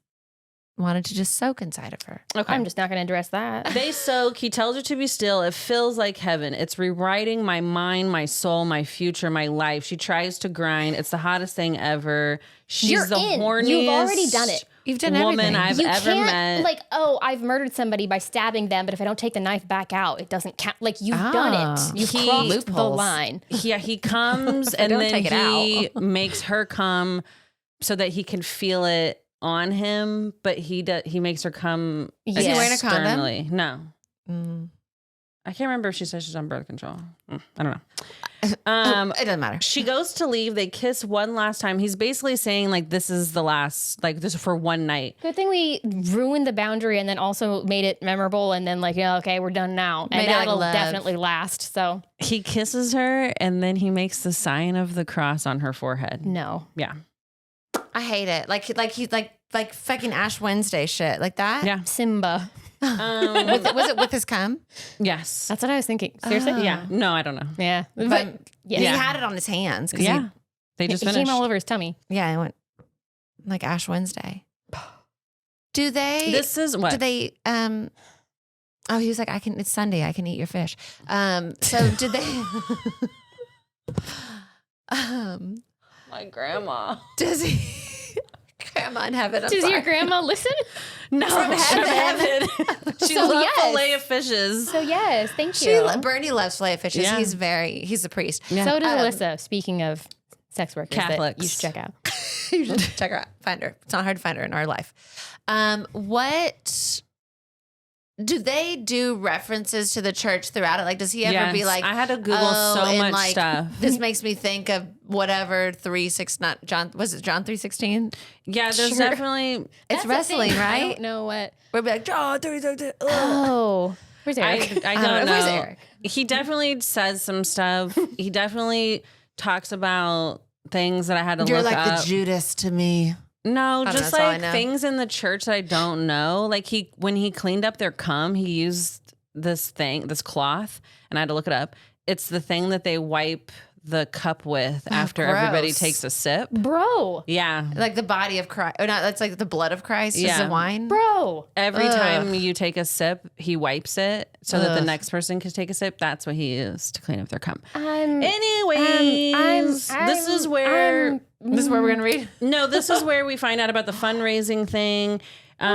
wanted to just soak inside of her. Okay. I'm just not going to address that. They soak. He tells her to be still. It feels like heaven. It's rewriting my mind, my soul, my future, my life. She tries to grind. It's the hottest thing ever. She's You're the in. horniest. You've already done it. You've done woman everything. I've You ever can't met. like, oh, I've murdered somebody by stabbing them, but if I don't take the knife back out, it doesn't count. Like you've done it. You've crossed the Loopholes. line. Yeah, he comes and don't then take it he makes her come so that he can feel it on him, but he makes her come. Is he wearing a condom? externally. No. Mm. I can't remember if she says she's on birth control. I don't know. It doesn't matter. She goes to leave. They kiss one last time. He's basically saying like, this is the last, like this is for one night. Good thing we ruined the boundary and then also made it memorable and then like, yeah, okay, we're done now. And Made it like that'll love. definitely last. So He kisses her and then he makes the sign of the cross on her forehead. no. Yeah. I hate it. Like he's like fucking Ash Wednesday shit like that. Yeah. Simba. Was it with his cum? Yes. That's what I was thinking. Seriously? Yeah. No, I don't know. Yeah. But yeah. he had it on his hands. 'Cause Yeah. They just It finished. came all over his tummy. It went like Ash Wednesday. Do they? This is what? Do they? Oh, he was like, it's Sunday. I can eat your fish. So did they? My grandma. Does he? Grandma in heaven. I'm Does sorry. your grandma listen? No, From heaven. She So loves yes. fillet of fishes. So yes, thank She, you. Bernie loves fillet of fishes. Yeah. He's a priest. Yeah. So does Alyssa. Speaking of sex workers, that Catholics. you should check out. You should check her out. Find her. It's not hard to find her in our life. What do they do references to the church throughout it? Like, does he ever be Yes. like, I had to Google so and much like, stuff. This makes me think of whatever 3:6. Not John. Was it John 3:16? Yeah, there's Sure. definitely. It's That's the wrestling, thing. I right? don't know what. We'll be like John 3:16. Oh, where's Eric? I don't know. Where's Eric? He definitely says some stuff. He definitely talks about things that I had to You're look like up. the Judas to me. No, know, just that's all I like know. things in the church that I don't know. Like when he cleaned up their cum, he used this cloth, and I had to look it up. It's the thing that they wipe the cup with after everybody gross. takes a sip. Bro. Yeah. Like the body of Christ. Or not, that's like the blood of Christ is Yeah. the wine. Bro. Every Ugh. time you take a sip, he wipes it so that the Ugh. next person can take a sip. That's what he used to clean up their cum. I'm. Anyways, this is where This is where we're going to read. no, this is where we find out about the fundraising thing. She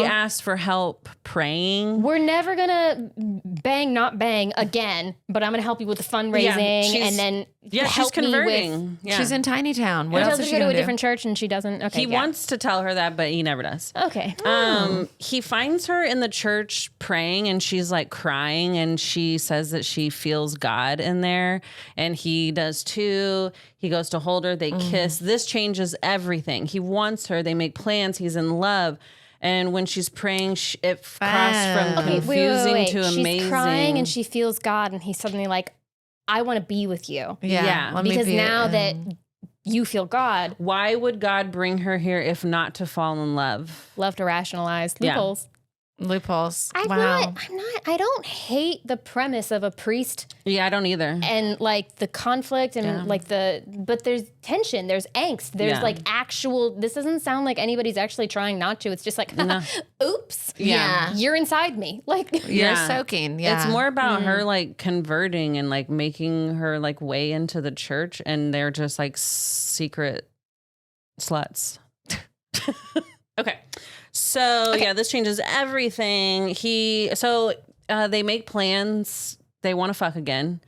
asked for help praying. We're never gonna not bang again, but I'm gonna help you with the fundraising, she's- and then Yeah, she's help me with. converting. Yeah. She's in Tiny Town. He What else tells her is to she go to going a to do? different church, and she doesn't. Okay, He wants to tell her that, but he never does. Okay. He finds her in the church praying and she's like crying and she says that she feels God in there and he does too. He goes to hold her. They kiss. This changes everything. He wants her. They make plans. He's in love. And when she's praying, it crossed from Okay, confusing wait. to amazing. She's crying and she feels God, and he's suddenly like, "I want to be with you." Yeah, let me Because be- now that you feel God, Why would God bring her here if not to fall in love? love to rationalize Yeah. loopholes. Loopholes. I'm not. I don't hate the premise of a priest Yeah, I don't either. and like the conflict and like but there's tension, there's angst, there's Yeah. like actual. This doesn't sound like anybody's actually trying not to. It's just like, oops, Yeah. you're inside me. Like, You're Yeah. soaking. Yeah. It's more about her like converting and like making her like way into the church, and they're just like secret sluts. Okay. So yeah, this changes everything. They make plans. They want to fuck again,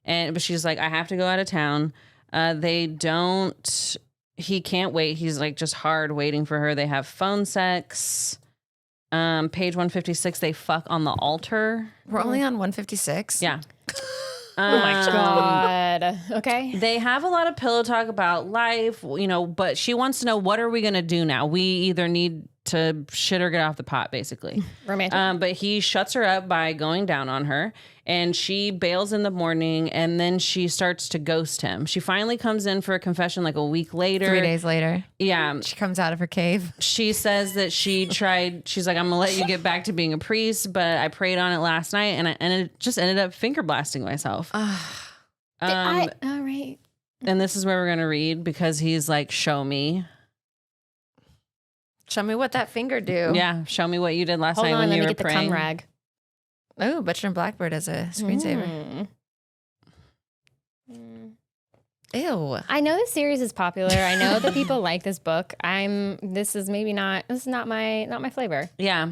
but she's like, I have to go out of town. They don't. He can't wait. He's like just hard waiting for her. They have phone sex. Page 156, they fuck on the altar. We're only on 156. Yeah. Oh my God. Okay. They have a lot of pillow talk about life, but she wants to know, what are we going to do now? We either need to shit or get off the pot, basically. Romantic. But he shuts her up by going down on her, and she bails in the morning, and then she starts to ghost him. She finally comes in for a confession like a week later. 3 days later. Yeah. She comes out of her cave. She says that she's like, I'm going to let you get back to being a priest, but I prayed on it last night, and it just ended up finger blasting myself. All right. And this is where we're going to read, because he's like, show me. Show me what that finger do. Yeah, show me what you did last Hold night on, when let you me were get the praying. cum rag. Oh, Butcher and Blackbird as a screensaver. Ew. I know this series is popular. I know that people like this book. This is not my flavor. Yeah.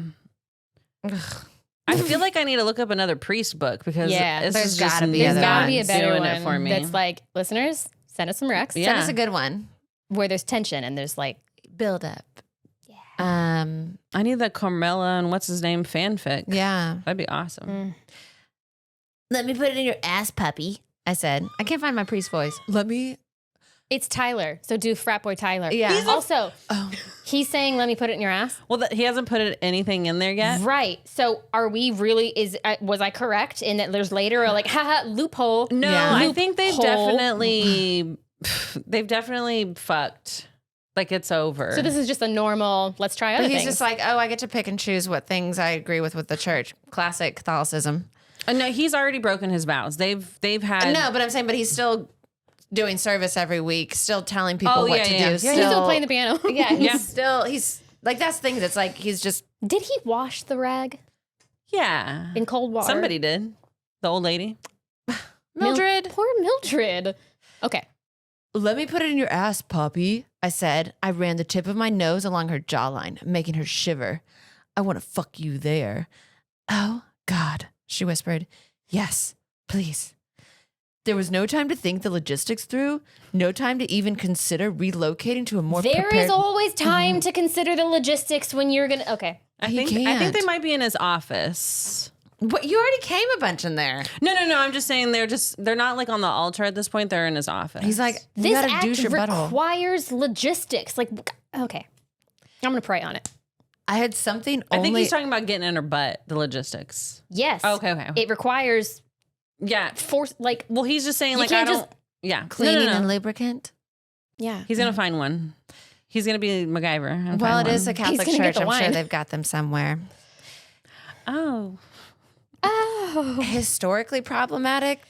I feel like I need to look up another priest book, because Yeah, there's gotta be There's other gotta be a ones better doing one it for me. that's like, listeners, send us some recs. Yeah. Send us a good one. Where there's tension and there's like Build up. Yeah. I need the Carmela and what's his name fanfic. Yeah. That'd be awesome. Let me put it in your ass, puppy. I said. I can't find my priest voice. It's Tyler. So do frat boy Tyler. Yeah. Also, he's saying, let me put it in your ass. Well, he hasn't put anything in there yet. Right. So are we really, was I correct in that there's later or like, haha, loophole? No, Yeah. I think they've Loophole. definitely fucked. Like, it's over. So this is just a normal, let's try other But he's things. just like, oh, I get to pick and choose what things I agree with the church. Classic Catholicism. No, he's already broken his vows. They've had No, but I'm saying, but he's still doing service every week, still telling people what to do. Yeah. He's still playing the piano. Yeah, he's like, that's things. It's like, he's just. Did he wash the rag Yeah. in cold water? Somebody did. The old lady. Mildred. Poor Mildred. Okay. Let me put it in your ass, puppy. I said. I ran the tip of my nose along her jawline, making her shiver. I want to fuck you there. Oh, God, she whispered. Yes, please. There was no time to think the logistics through, no time to even consider relocating to a more There prepared... is always time to consider the logistics when you're going to, okay. I He think they can't. might be in his office. What, you already came a bunch in there. No. I'm just saying they're not like on the altar at this point. They're in his office. He's like, you This gotta act douche your butthole. requires logistics. Like, okay. I'm going to pray on it. I had something I think only... he's talking about getting in her butt, the logistics. Yes. Okay. It requires Yeah. force, like, Well, he's just saying, You like, can't I don't... Yeah. Cleaning No. and lubricant. yeah. He's going to find one. He's going to be MacGyver. and Well, find it is a one. Catholic gonna get church. the I'm sure wine. they've got them somewhere. Oh. Historically problematic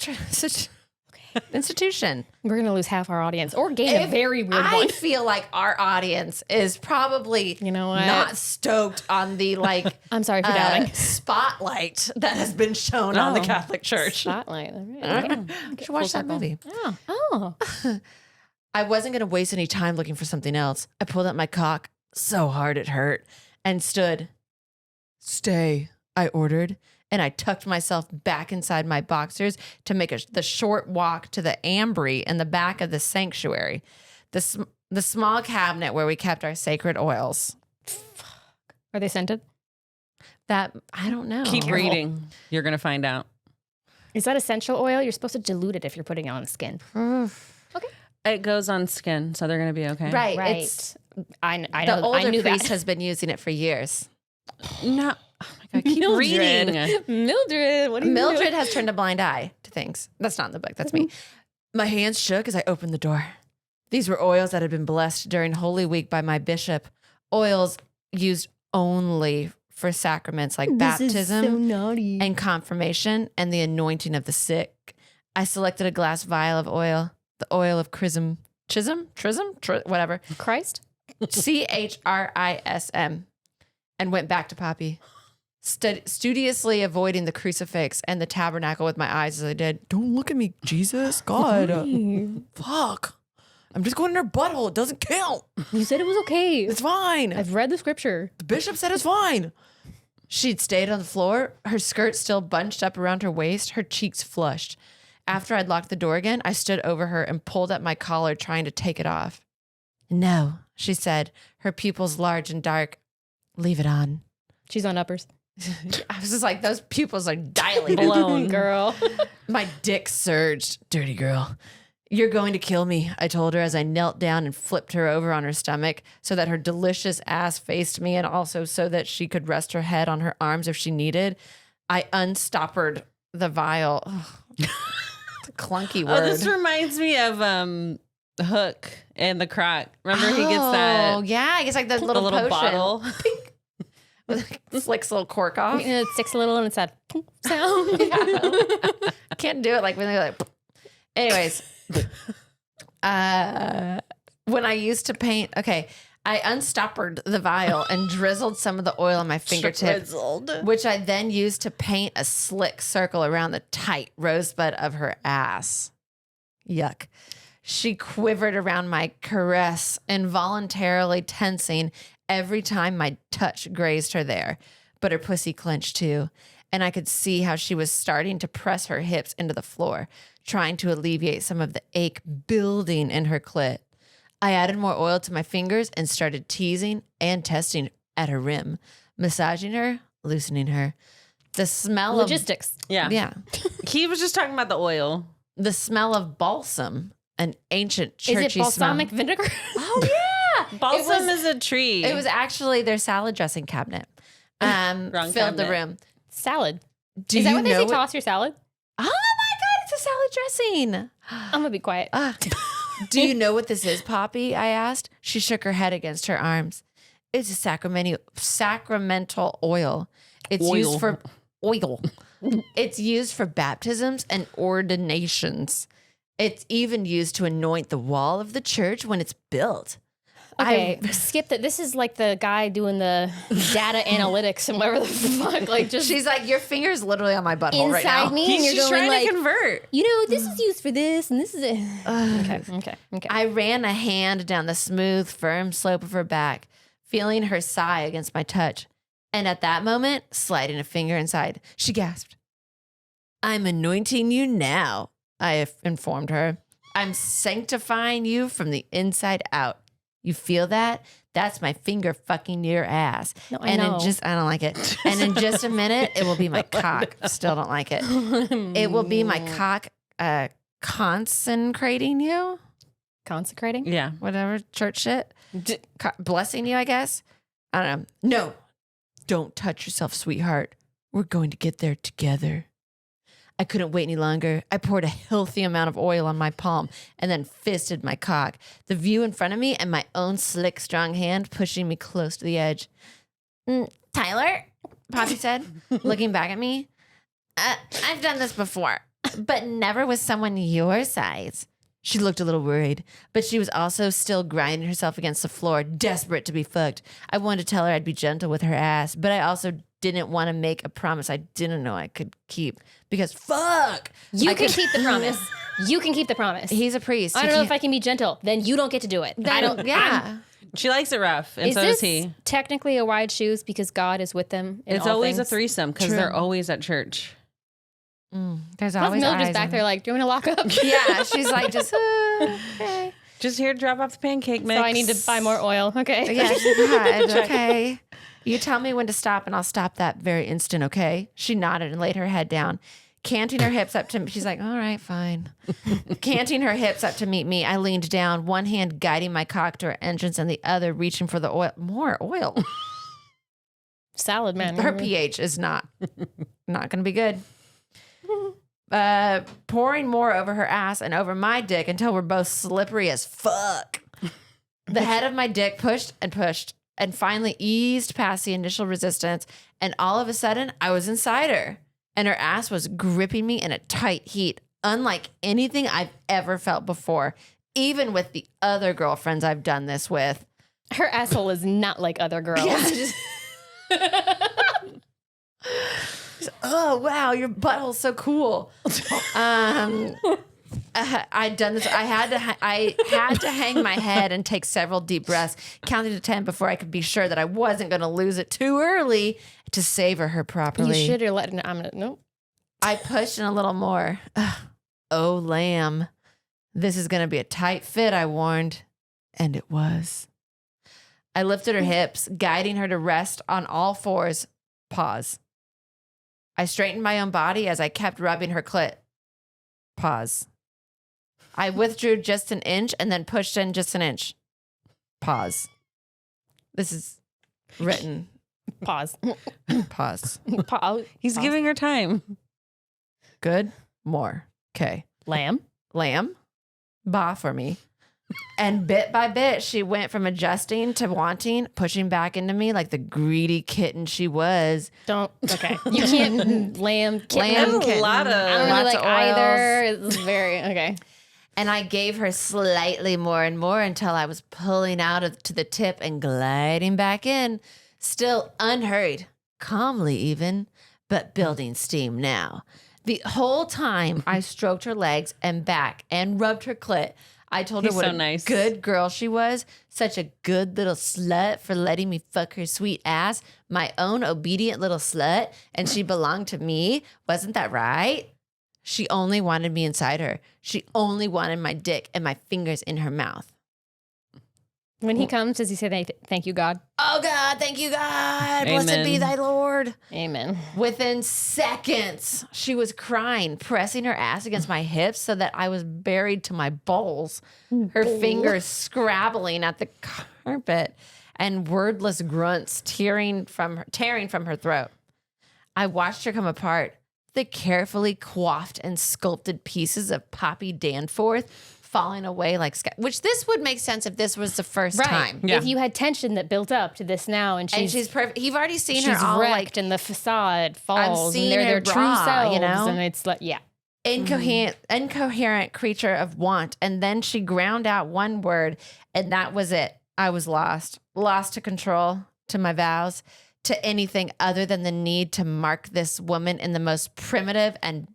institution. We're going to lose half our audience or gain a very weird I one. feel like our audience is probably You know what? not stoked on the I'm sorry for doubting. spotlight that has been shown on the Oh. Catholic Church. Spotlight. All right. You should watch that movie. Oh. I wasn't going to waste any time looking for something else. I pulled out my cock so hard it hurt and stood. Stay, I ordered. And I tucked myself back inside my boxers to make the short walk to the ambry in the back of the sanctuary, the small cabinet where we kept our sacred oils. Are they scented? That, I don't know. Keep reading. You're going to find out. Is that essential oil? You're supposed to dilute it if you're putting it on the skin. It goes on skin, so they're going to be okay. Right. Right. It's, I the know. older I knew priest that. has been using it for years. No. Oh my God. Keep reading. Mildred, what are you Mildred doing? has turned a blind eye to things. That's not in the book. That's me. My hands shook as I opened the door. These were oils that had been blessed during Holy Week by my bishop. Oils used only for sacraments like baptism naughty. and confirmation and the anointing of the sick. I selected a glass vial of oil, the oil of whatever, Christ? CHRISM, and went back to Poppy, studiously avoiding the crucifix and the tabernacle with my eyes as I did. Don't look at me, Jesus, God. Fuck. I'm just going in her butthole. It doesn't count. You said it was okay. It's fine. I've read the scripture. The bishop said it's fine. She'd stayed on the floor, her skirt still bunched up around her waist, her cheeks flushed. After I'd locked the door again, I stood over her and pulled at my collar, trying to take it off. No, she said, her pupils large and dark. Leave it on. She's on uppers. I was just like, those pupils are dilated. Blown. Girl. My dick surged. Dirty girl. You're going to kill me, I told her as I knelt down and flipped her over on her stomach so that her delicious ass faced me and also so that she could rest her head on her arms if she needed. I unstoppered the vial. It's a clunky word. Oh, this reminds me of Hook and the Croc. Remember he gets that Oh, yeah. I guess like the the little little potion. bottle. Flicks a little cork off. It sticks a little and it's that sound. Can't do it like when they like. Anyways, when I used to paint, okay, I unstoppered the vial and drizzled some of the oil on my fingertip, which I then used to paint a slick circle around the tight rosebud of her ass. Yuck. She quivered around my caress, involuntarily tensing every time my touch grazed her there, but her pussy clenched too, and I could see how she was starting to press her hips into the floor, trying to alleviate some of the ache building in her clit. I added more oil to my fingers and started teasing and testing at her rim, massaging her, loosening her. The smell Logistics. Yeah. He was just talking about the oil. The smell of balsam, an ancient churchy Is it balsamic smell. vinegar? Oh, yeah. Balsam is a tree. It was actually their salad dressing cabinet. Filled the cabinet. room. Salad. Do Is that you what they know say? what- Toss your salad? Oh my God, it's a salad dressing. I'm going to be quiet. Do you know what this is, Poppy? I asked. She shook her head against her arms. It's a sacramental oil. It's used for oil. It's used for baptisms and ordinations. It's even used to anoint the wall of the church when it's built. Okay, skip that. This is like the guy doing the data analytics and whatever the fuck. Like just She's like, your finger's literally on my butthole right now. inside me, He's and you're just going trying like, to convert. you know, this is used for this, and this is it. Okay. I ran a hand down the smooth, firm slope of her back, feeling her sigh against my touch. And at that moment, sliding a finger inside, she gasped. I'm anointing you now, I informed her. I'm sanctifying you from the inside out. You feel that? That's my finger fucking your ass. No, I and know. I don't like it. And in just a minute, it will be my cock. Still don't like it. It will be my cock consecrating you. Consecrating? Yeah. Whatever church shit. Blessing you, I guess. I don't know. No, don't touch yourself, sweetheart. We're going to get there together. I couldn't wait any longer. I poured a healthy amount of oil on my palm and then fisted my cock, the view in front of me and my own slick, strong hand pushing me close to the edge. Tyler, Poppy said, looking back at me, I've done this before, but never with someone your size. She looked a little worried, but she was also still grinding herself against the floor, desperate to be fucked. I wanted to tell her I'd be gentle with her ass, but I also didn't want to make a promise I didn't know I could keep because fuck. You can keep the promise. You can keep the promise. He's a priest. I don't know if I can be gentle. Then you don't get to do it. I don't. Yeah. She likes it rough, and Is so this does he. technically a wide shoes because God is with them? In It's all always things? a threesome because True. they're always at church. There's How's always Mildred's eyes back on there her. like, do you want to lock up? Yeah, she's like just okay. Just here to drop off the pancake mix. So I need to buy more oil. Okay. Yeah, she's okay. You tell me when to stop, and I'll stop that very instant. Okay. She nodded and laid her head down, canting her hips up to me. She's like, all right, fine. Canting her hips up to meet me, I leaned down, one hand guiding my cock to her entrance, and the other reaching for the oil. More oil. Salad, man. Her pH is not going to be good. Pouring more over her ass and over my dick until we're both slippery as fuck. The head of my dick pushed and finally eased past the initial resistance. And all of a sudden, I was inside her. And her ass was gripping me in a tight heat, unlike anything I've ever felt before, even with the other girlfriends I've done this with. Her asshole is not like other girls. Oh, wow, your butthole's so cool. I'd done this. I had to hang my head and take several deep breaths, counting to 10 before I could be sure that I wasn't going to lose it too early to savor her properly. You should have let it. I'm gonna nope. I pushed in a little more. Oh, lamb. This is going to be a tight fit, I warned. And it was. I lifted her hips, guiding her to rest on all fours Pause. I straightened my own body as I kept rubbing her clit. Pause. I withdrew just an inch and then pushed in just an inch. Pause. This is written. Pause. Pause. He's giving her time. Good. More. Okay. Lamb. Bah for me. And bit by bit, she went from adjusting to wanting, pushing back into me like the greedy kitten she was. Okay. You can't lamb kitten. Lamb There's a lot of I don't really lots like of oils. either. It's very, okay. And I gave her slightly more and more until I was pulling out to the tip and gliding back in, still unhurried, calmly even, but building steam now. The whole time I stroked her legs and back and rubbed her clit. I told her He's what so a nice. good girl she was, such a good little slut for letting me fuck her sweet ass, my own obedient little slut, and she belonged to me. Wasn't that right? She only wanted me inside her. She only wanted my dick and my fingers in her mouth. When he comes, does he say thank you, God? Oh God, thank you, God. Blessed be Amen. thy Lord. Amen. Within seconds, she was crying, pressing her ass against my hips so that I was buried to my balls, her fingers scrabbling at the carpet and wordless grunts tearing from her throat. I watched her come apart, the carefully coiffed and sculpted pieces of Poppy Danforth falling away like sky, which this would make sense if this was the first time. Yeah. If you had tension that built up to this now and she's perfect. You've already seen she's her all wrecked like and the facade falls seeing and they're her their true bra, selves, you know? and it's like, yeah. incoherent creature of want. And then she ground out one word, and that was it. I was lost to control, to my vows, to anything other than the need to mark this woman in the most primitive and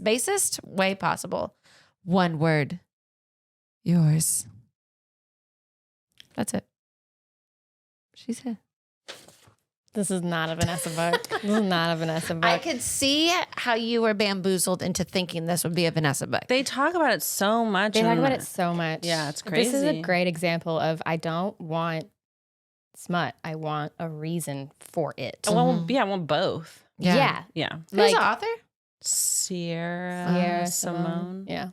basest way possible. One word. Yours. That's it. She said. This is not a Vanessa book. This is not a Vanessa book. I could see how you were bamboozled into thinking this would be a Vanessa book. They talk about it so much. They talk and- about it so much. Yeah, it's This is a crazy. great example of I don't want smut. I want a reason for it. Well, yeah, I want both. Yeah. Yeah. Who's Like the author? Sierra Simone. Yeah.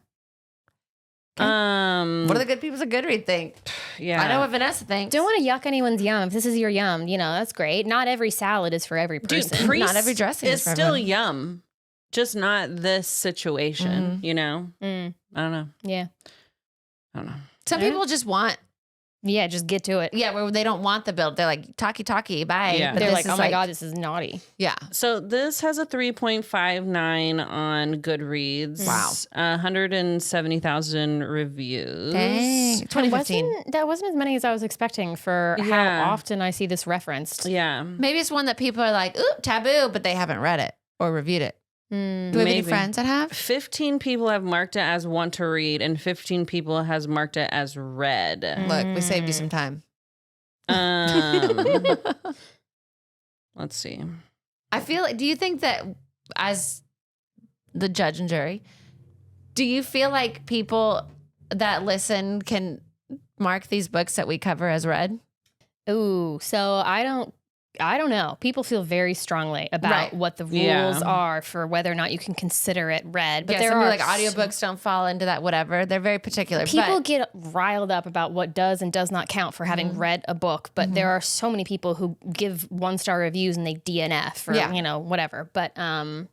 What do the good people of Goodread think? Yeah. I know what Vanessa thinks. Don't want to yuck anyone's yum. If this is your yum, that's great. Not every salad is for every Dude, person. Priest Not every dressing is is for still everyone. yum, just not this situation. Mhm. You know, Mm, I don't know. yeah. I don't know. Some people just want, Yeah, just get to it. where they don't want the build. They're like, talkie, bye. Yeah. But They're this like, is oh my God, this is naughty. Yeah. So this has a 3.59 on Goodreads. Wow. 170,000 reviews. Dang. 2015. That wasn't as many as I was expecting for Yeah. how often I see this referenced. Yeah. Maybe it's one that people are like, ooh, taboo, but they haven't read it or reviewed it. Mm. Do we have any Maybe. friends that have? 15 people have marked it as want to read, and 15 people has marked it as read. Look, we saved you some time. Let's see. I feel like, do you think that as the judge and jury, do you feel like people that listen can mark these books that we cover as read? Ooh, so I don't know. People feel very strongly about Right. what the rules Yeah. are for whether or not you can consider it read. But Yeah, there some are like audiobooks don't fall into that, whatever. They're very particular. people but get riled up about what does and does not count for having read a book. But there are so many people who give 1-star reviews and they DNF or Yeah. whatever. But can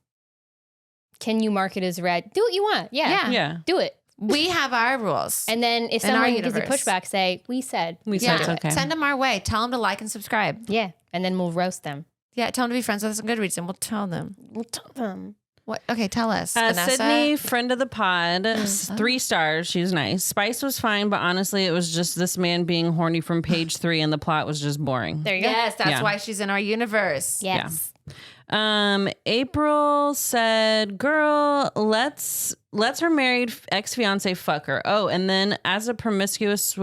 you mark it as read? Do what you want. Yeah. Yeah. Do it. we have our rules. And then if In our someone gives a universe. pushback, say, we said. We said it's okay. Send them our way. Tell them to like and subscribe. Yeah. And then we'll roast them. Yeah, tell them to be friends with us on Goodreads, and we'll tell them. We'll tell them. What? Okay, tell us. Vanessa? Sydney, friend of the pod, 3 stars. She's nice. Spice was fine, but honestly, it was just this man being horny from page 3, and the plot was just boring. There you go. Yes, that's Yeah. why she's in our universe. Yes. April said, "Girl, let's her married ex-fiance fuck her." Oh, and then as a promiscuous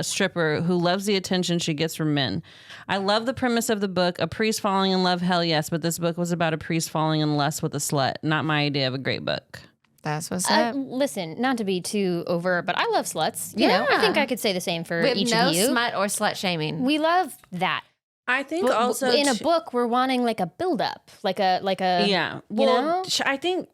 stripper who loves the attention she gets from men. I love the premise of the book. A priest falling in love, hell yes, but this book was about a priest falling in lust with a slut. Not my idea of a great book. That's what's up. Listen, not to be too overt, but I love sluts. You Yeah. know, I think I could say the same for We have each no of you. smut or slut shaming. We love that. I think But also in a book, we're wanting like a buildup, like a yeah. you Well, know? I think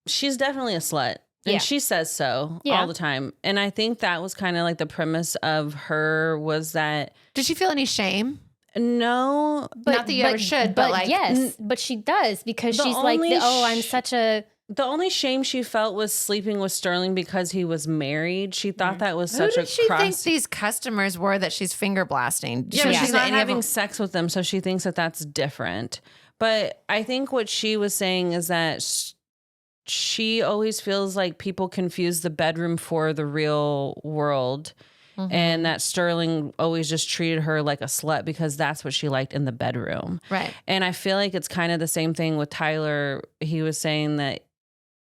she's definitely a slut. And Yeah. she says so Yeah. all the time. And I think that was kind of like the premise of her was that Did she feel any shame? no, Not that you ever should, but like, yes, but she does because The she's like, only I'm such a. the only shame she felt was sleeping with Sterling because he was married. She thought that was who such a did she think cross. these customers were that she's finger blasting? Yeah, but She she's think not any of having them- sex with them, so she thinks that that's different. But I think what she was saying is that she always feels like people confuse the bedroom for the real world. And that Sterling always just treated her like a slut because that's what she liked in the bedroom. Right. And I feel like it's kind of the same thing with Tyler. He was saying that,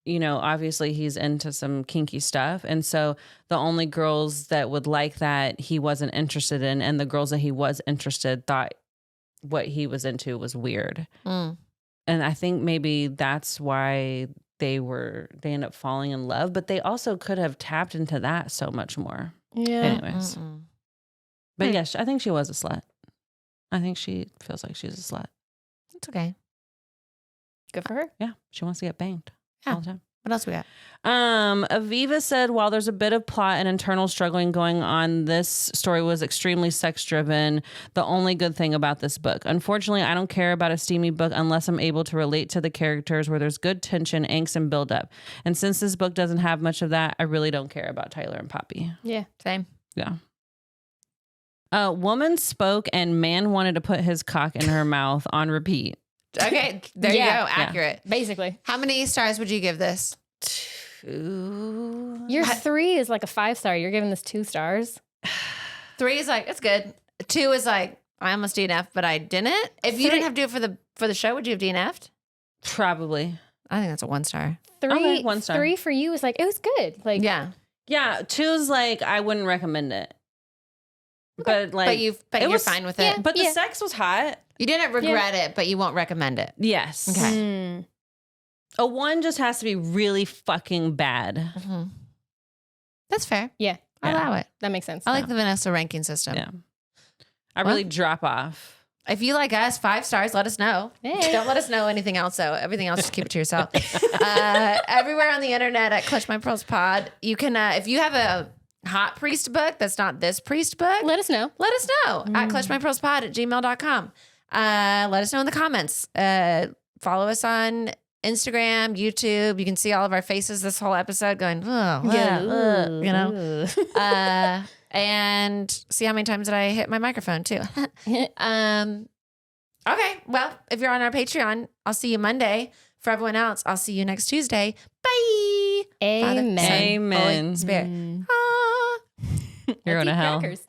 you know, obviously he's into some kinky stuff. And so the only girls that would like that he wasn't interested in, and the girls that he was interested thought what he was into was weird. And I think maybe that's why they end up falling in love, but they also could have tapped into that so much more. Yeah. Anyways. But yes, I think she was a slut. I think she feels like she's a slut. It's okay. Good for her. Yeah. She wants to get banged Yeah. all the time. What else we got? Aviva said, while there's a bit of plot and internal struggling going on, this story was extremely sex driven. The only good thing about this book. Unfortunately, I don't care about a steamy book unless I'm able to relate to the characters where there's good tension, angst, and buildup. And since this book doesn't have much of that, I really don't care about Tyler and Poppy. Yeah. Same. Yeah. A woman spoke and man wanted to put his cock in her mouth on repeat. Okay. There Yeah. you go. Accurate. Basically. How many stars would you give this? 2. Your 3 is like a 5-star. You're giving this 2 stars. 3 is like, it's good. 2 is like, I almost DNF'd, but I didn't. If you didn't have to do it for the show, would you have DNF'd? Probably. I think that's a 1 star. 3, Okay, 1 star. 3 for you is like, it was good. Like, Yeah. Yeah, 2's like, I wouldn't recommend it. But like, But you're fine with it. yeah. but the sex was hot. You didn't regret it, but you won't recommend it. Yes. Okay. Mm. A 1 just has to be really fucking bad. That's fair. Yeah. I allow it. That makes sense. I like the Vanessa ranking system. Yeah. I really drop off. If you like us, 5 stars, let us know. Hey. Don't let us know anything else, though. Everything else, just keep it to yourself. Everywhere on the internet at Clutch My Pearls Pod, you can, if you have a hot priest book that's not this priest book, Let us know. let us know at clutchmypearlspod@gmail.com. Let us know in the comments. Follow us on Instagram, YouTube. You can see all of our faces this whole episode going, you know, and see how many times did I hit my microphone too. Okay. Well, if you're on our Patreon, I'll see you Monday. For everyone else, I'll see you next Tuesday. Bye. Amen. Father, Son, Amen. Holy Spirit. Ah. You're going to hell. Crackers.